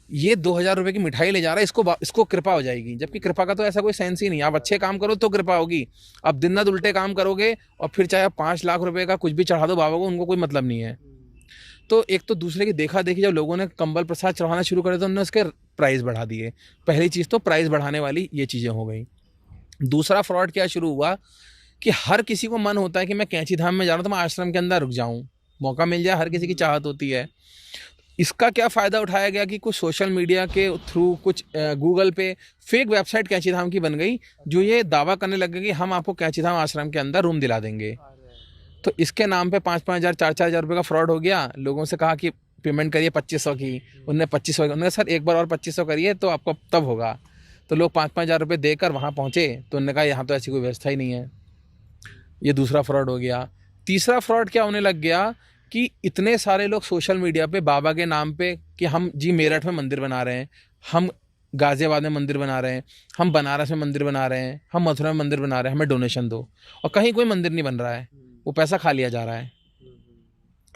ये 2000 रुपये की मिठाई ले जा रहा है, इसको कृपा हो जाएगी। जबकि कृपा का तो ऐसा कोई सेंस ही नहीं। आप अच्छे काम करो तो कृपा होगी, अब दिन रात उल्टे काम करोगे और फिर चाहे आप 5 लाख रुपए का कुछ भी चढ़ा दो बाबा को, उनको कोई मतलब नहीं है। तो एक तो दूसरे की देखा देखी जब लोगों ने कंबल प्रसाद चढ़ाना शुरू करे तो उन्होंने उसके प्राइस बढ़ा दिए। पहली चीज़ तो प्राइस बढ़ाने वाली ये चीज़ें हो गई। दूसरा फ्रॉड क्या शुरू हुआ कि हर किसी को मन होता है कि मैं कैंची धाम में जा रहा हूँ तो मैं आश्रम के अंदर रुक जाऊँ, मौका मिल जाए, हर किसी की चाहत होती है। इसका क्या फ़ायदा उठाया गया कि कुछ सोशल मीडिया के थ्रू, कुछ गूगल पे फेक वेबसाइट कैंची धाम की बन गई, जो ये दावा करने लगे कि हम आपको कैंची धाम आश्रम के अंदर रूम दिला देंगे। तो इसके नाम पे 5-5 हज़ार 4-4 हज़ार रुपये का फ्रॉड हो गया। लोगों से कहा कि पेमेंट करिए 2500 की, उनने 2500, उन्होंने सर एक बार और 2500 करिए तो आपको तब होगा। तो लोग 5-5 हज़ार रुपये देकर वहाँ पहुँचे, तो उन्होंने कहा यहाँ तो ऐसी कोई व्यवस्था ही नहीं है। ये दूसरा फ्रॉड हो गया। तीसरा फ्रॉड क्या होने लग गया कि इतने सारे लोग सोशल मीडिया पे बाबा के नाम पे कि हम जी मेरठ में मंदिर बना रहे हैं, हम गाज़ियाबाद में मंदिर बना रहे हैं, हम बनारस में मंदिर बना रहे हैं, हम मथुरा में मंदिर बना रहे हैं, हमें डोनेशन दो, और कहीं कोई मंदिर नहीं बन रहा है, वो पैसा खा लिया जा रहा है।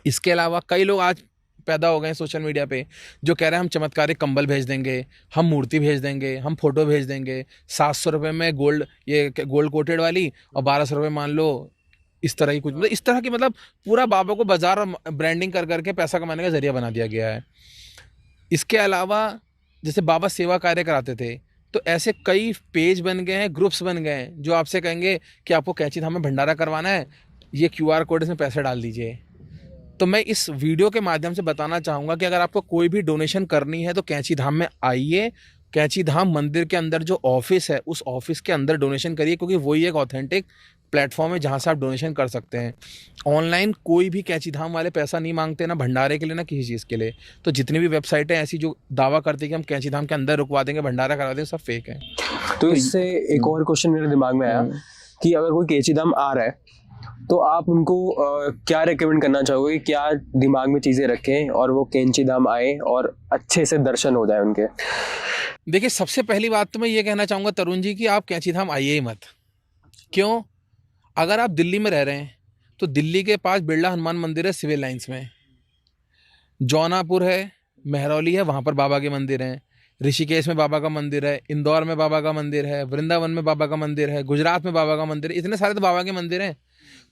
इसके अलावा कई लोग आज पैदा हो गए सोशल मीडिया पे जो कह रहे हैं हम चमत्कारिक कंबल भेज देंगे, हम मूर्ति भेज देंगे, हम फोटो भेज देंगे, 700 रुपये में गोल्ड कोटेड वाली, और 1200 रुपये मान लो इस तरह ही कुछ, मतलब इस तरह की, मतलब पूरा बाबा को बाजार और ब्रांडिंग कर करके पैसा कमाने का जरिया बना दिया गया है। इसके अलावा जैसे बाबा सेवा कार्य कराते थे, तो ऐसे कई पेज बन गए हैं, ग्रुप्स बन गए हैं जो आपसे कहेंगे कि आपको कैंची धाम में भंडारा करवाना है, ये QR कोड इसमें पैसे डाल दीजिए। तो मैं इस वीडियो के माध्यम से बताना चाहूँगा कि अगर आपको कोई भी डोनेशन करनी है तो कैंची धाम में आइए, कैंची धाम मंदिर के अंदर जो ऑफिस है उस ऑफिस के अंदर डोनेशन करिए, क्योंकि वही एक ऑथेंटिक प्लेटफॉर्म है जहाँ से आप डोनेशन कर सकते हैं। ऑनलाइन कोई भी कैंची धाम वाले पैसा नहीं मांगते, ना भंडारे के लिए ना किसी चीज़ के लिए। तो जितनी भी वेबसाइटें ऐसी जो दावा करती है कि हम कैंची धाम के अंदर रुकवा देंगे, भंडारा करा देंगे, सब फेक है। तो इससे एक और क्वेश्चन मेरे दिमाग में आया कि अगर कोई कैंची धाम आ रहा है तो आप उनको क्या रेकमेंड करना चाहोगे, क्या दिमाग में चीज़ें रखें और वो कैंची धाम आए और अच्छे से दर्शन हो जाए उनके? देखिए, सबसे पहली बात तो मैं ये कहना चाहूँगा तरुण जी कि आप कैंची धाम आइए ही मत। क्यों? अगर आप दिल्ली में रह रहे हैं तो दिल्ली के पास बिरला हनुमान मंदिर है सिविल लाइंस में, जौनापुर है, महरौली है, वहाँ पर बाबा के मंदिर हैं, ऋषिकेश में बाबा का मंदिर है, इंदौर में बाबा का मंदिर है, वृंदावन में बाबा का मंदिर है, गुजरात में बाबा का मंदिर है, इतने सारे तो बाबा के मंदिर हैं।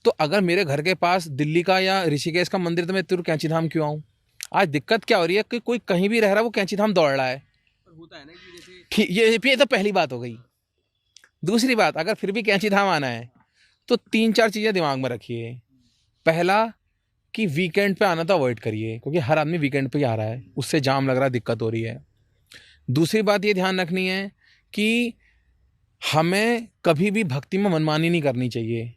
तो अगर मेरे घर के पास दिल्ली का या ऋषिकेश का मंदिर, तो मैं तुर कैंची धाम क्यों आऊँ? आज दिक्कत क्या हो रही है कि कोई कहीं भी रह रहा है वो कैंची धाम दौड़ रहा है। होता है ना कि जैसे ठीक, ये तो पहली बात हो गई। दूसरी बात, अगर फिर भी कैंची धाम आना है तो 3-4 चीज़ें दिमाग में रखिए। पहला कि वीकेंड पे आना तो अवॉइड करिए, क्योंकि हर आदमी वीकेंड पे ही आ रहा है, उससे जाम लग रहा है, दिक्कत हो रही है। दूसरी बात ये ध्यान रखनी है कि हमें कभी भी भक्ति में मनमानी नहीं करनी चाहिए।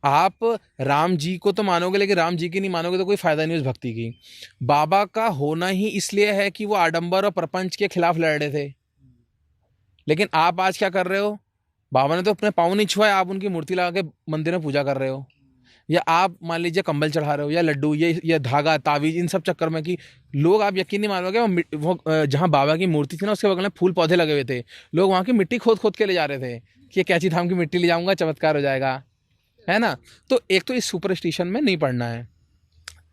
आप राम जी को तो मानोगे, लेकिन राम जी की नहीं मानोगे तो कोई फ़ायदा नहीं उस भक्ति की। बाबा का होना ही इसलिए है कि वो आडंबर और प्रपंच के खिलाफ लड़ रहे थे, लेकिन आप आज क्या कर रहे हो? बाबा ने तो अपने पाँव नहीं छुआए, आप उनकी मूर्ति लगा के मंदिर में पूजा कर रहे हो, या आप मान लीजिए कंबल चढ़ा रहे हो या लड्डू, ये धागा तावीज, इन सब चक्कर में कि लोग, आप यकीन नहीं मानोगे, वो जहाँ बाबा की मूर्ति थी ना उसके बगल में फूल पौधे लगे हुए थे, लोग वहाँ की मिट्टी खोद खोद के ले जा रहे थे कि ये कैंची धाम की मिट्टी ले जाऊँगा, चमत्कार हो जाएगा, है ना। तो एक तो इस सुपरस्टिशन में नहीं पड़ना है।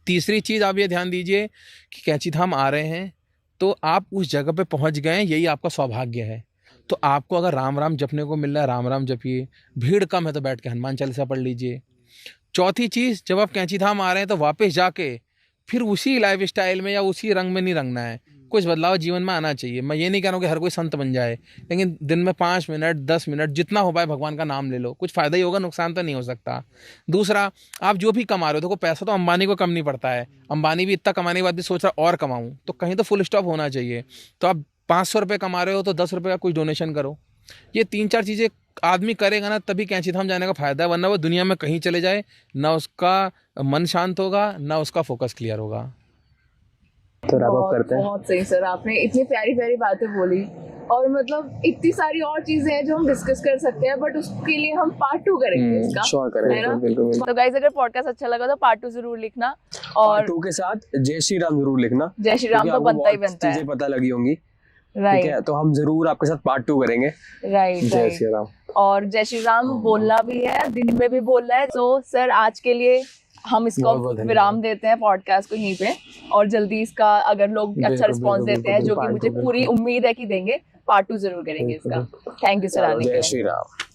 तीसरी चीज़ आप ये ध्यान दीजिए कि कैंची धाम आ रहे हैं तो आप उस जगह पे पहुंच गए, यही आपका सौभाग्य है। तो आपको अगर राम राम जपने को मिल रहा है, राम राम जपिए। भीड़ कम है तो बैठ के हनुमान चालीसा पढ़ लीजिए। चौथी चीज़, जब आप कैंची धाम आ रहे हैं तो वापस जाके फिर उसी लाइफ स्टाइल में या उसी रंग में नहीं रंगना है, कुछ बदलाव जीवन में आना चाहिए। मैं ये नहीं कह रहा हूँ कि हर कोई संत बन जाए, लेकिन दिन में 5 मिनट 10 मिनट जितना हो पाए भगवान का नाम ले लो, कुछ फ़ायदा ही होगा, नुकसान तो नहीं हो सकता। दूसरा, आप जो भी कमा रहे हो, देखो पैसा तो अंबानी को कम नहीं पड़ता है, अंबानी भी इतना कमाने के बाद भी सोच रहा और कमाऊँ, तो कहीं तो फुल स्टॉप होना चाहिए। तो आप 500 रुपये कमा रहे हो तो 10 रुपये का कुछ डोनेशन करो। ये 3-4 चीज़ें आदमी करेगा ना, तभी कैंची धाम जाने का फ़ायदा है, वरना वो दुनिया में कहीं चले जाए, ना उसका मन शांत होगा, ना उसका फोकस क्लियर होगा। तो रैप अप करते हैं। बहुत सही सर, आपने इतनी प्यारी प्यारी बातें बोली, और मतलब इतनी सारी और चीजें हैं जो हम डिस्कस कर सकते हैं, बट उसके लिए हम पार्ट 2 करेंगे इसका। श्योर करेंगे, है ना? बिल्कुल। तो गाइस, अगर पॉडकास्ट अच्छा लगा तो पार्ट 2 जरूर लिखना, और पार्ट 2 के साथ जय श्री राम जरूर लिखना। जय श्री राम तो बनता ही बनता है, चीजें पता लगी होंगी, ठीक राइट है? तो हम जरूर आपके साथ पार्ट 2 करेंगे। राइट जय श्री राम। और जय श्री राम बोलना भी है, दिन में भी बोलना है। तो सर, आज के लिए हम इसको बहुत बहुत विराम देते हैं, पॉडकास्ट को यहीं पे, और जल्दी इसका अगर लोग अच्छा रिस्पॉन्स देते हैं, जो कि मुझे पूरी उम्मीद है कि देंगे, पार्ट 2 जरूर करेंगे इसका। थैंक यू सर आने के लिए। जय श्री राम।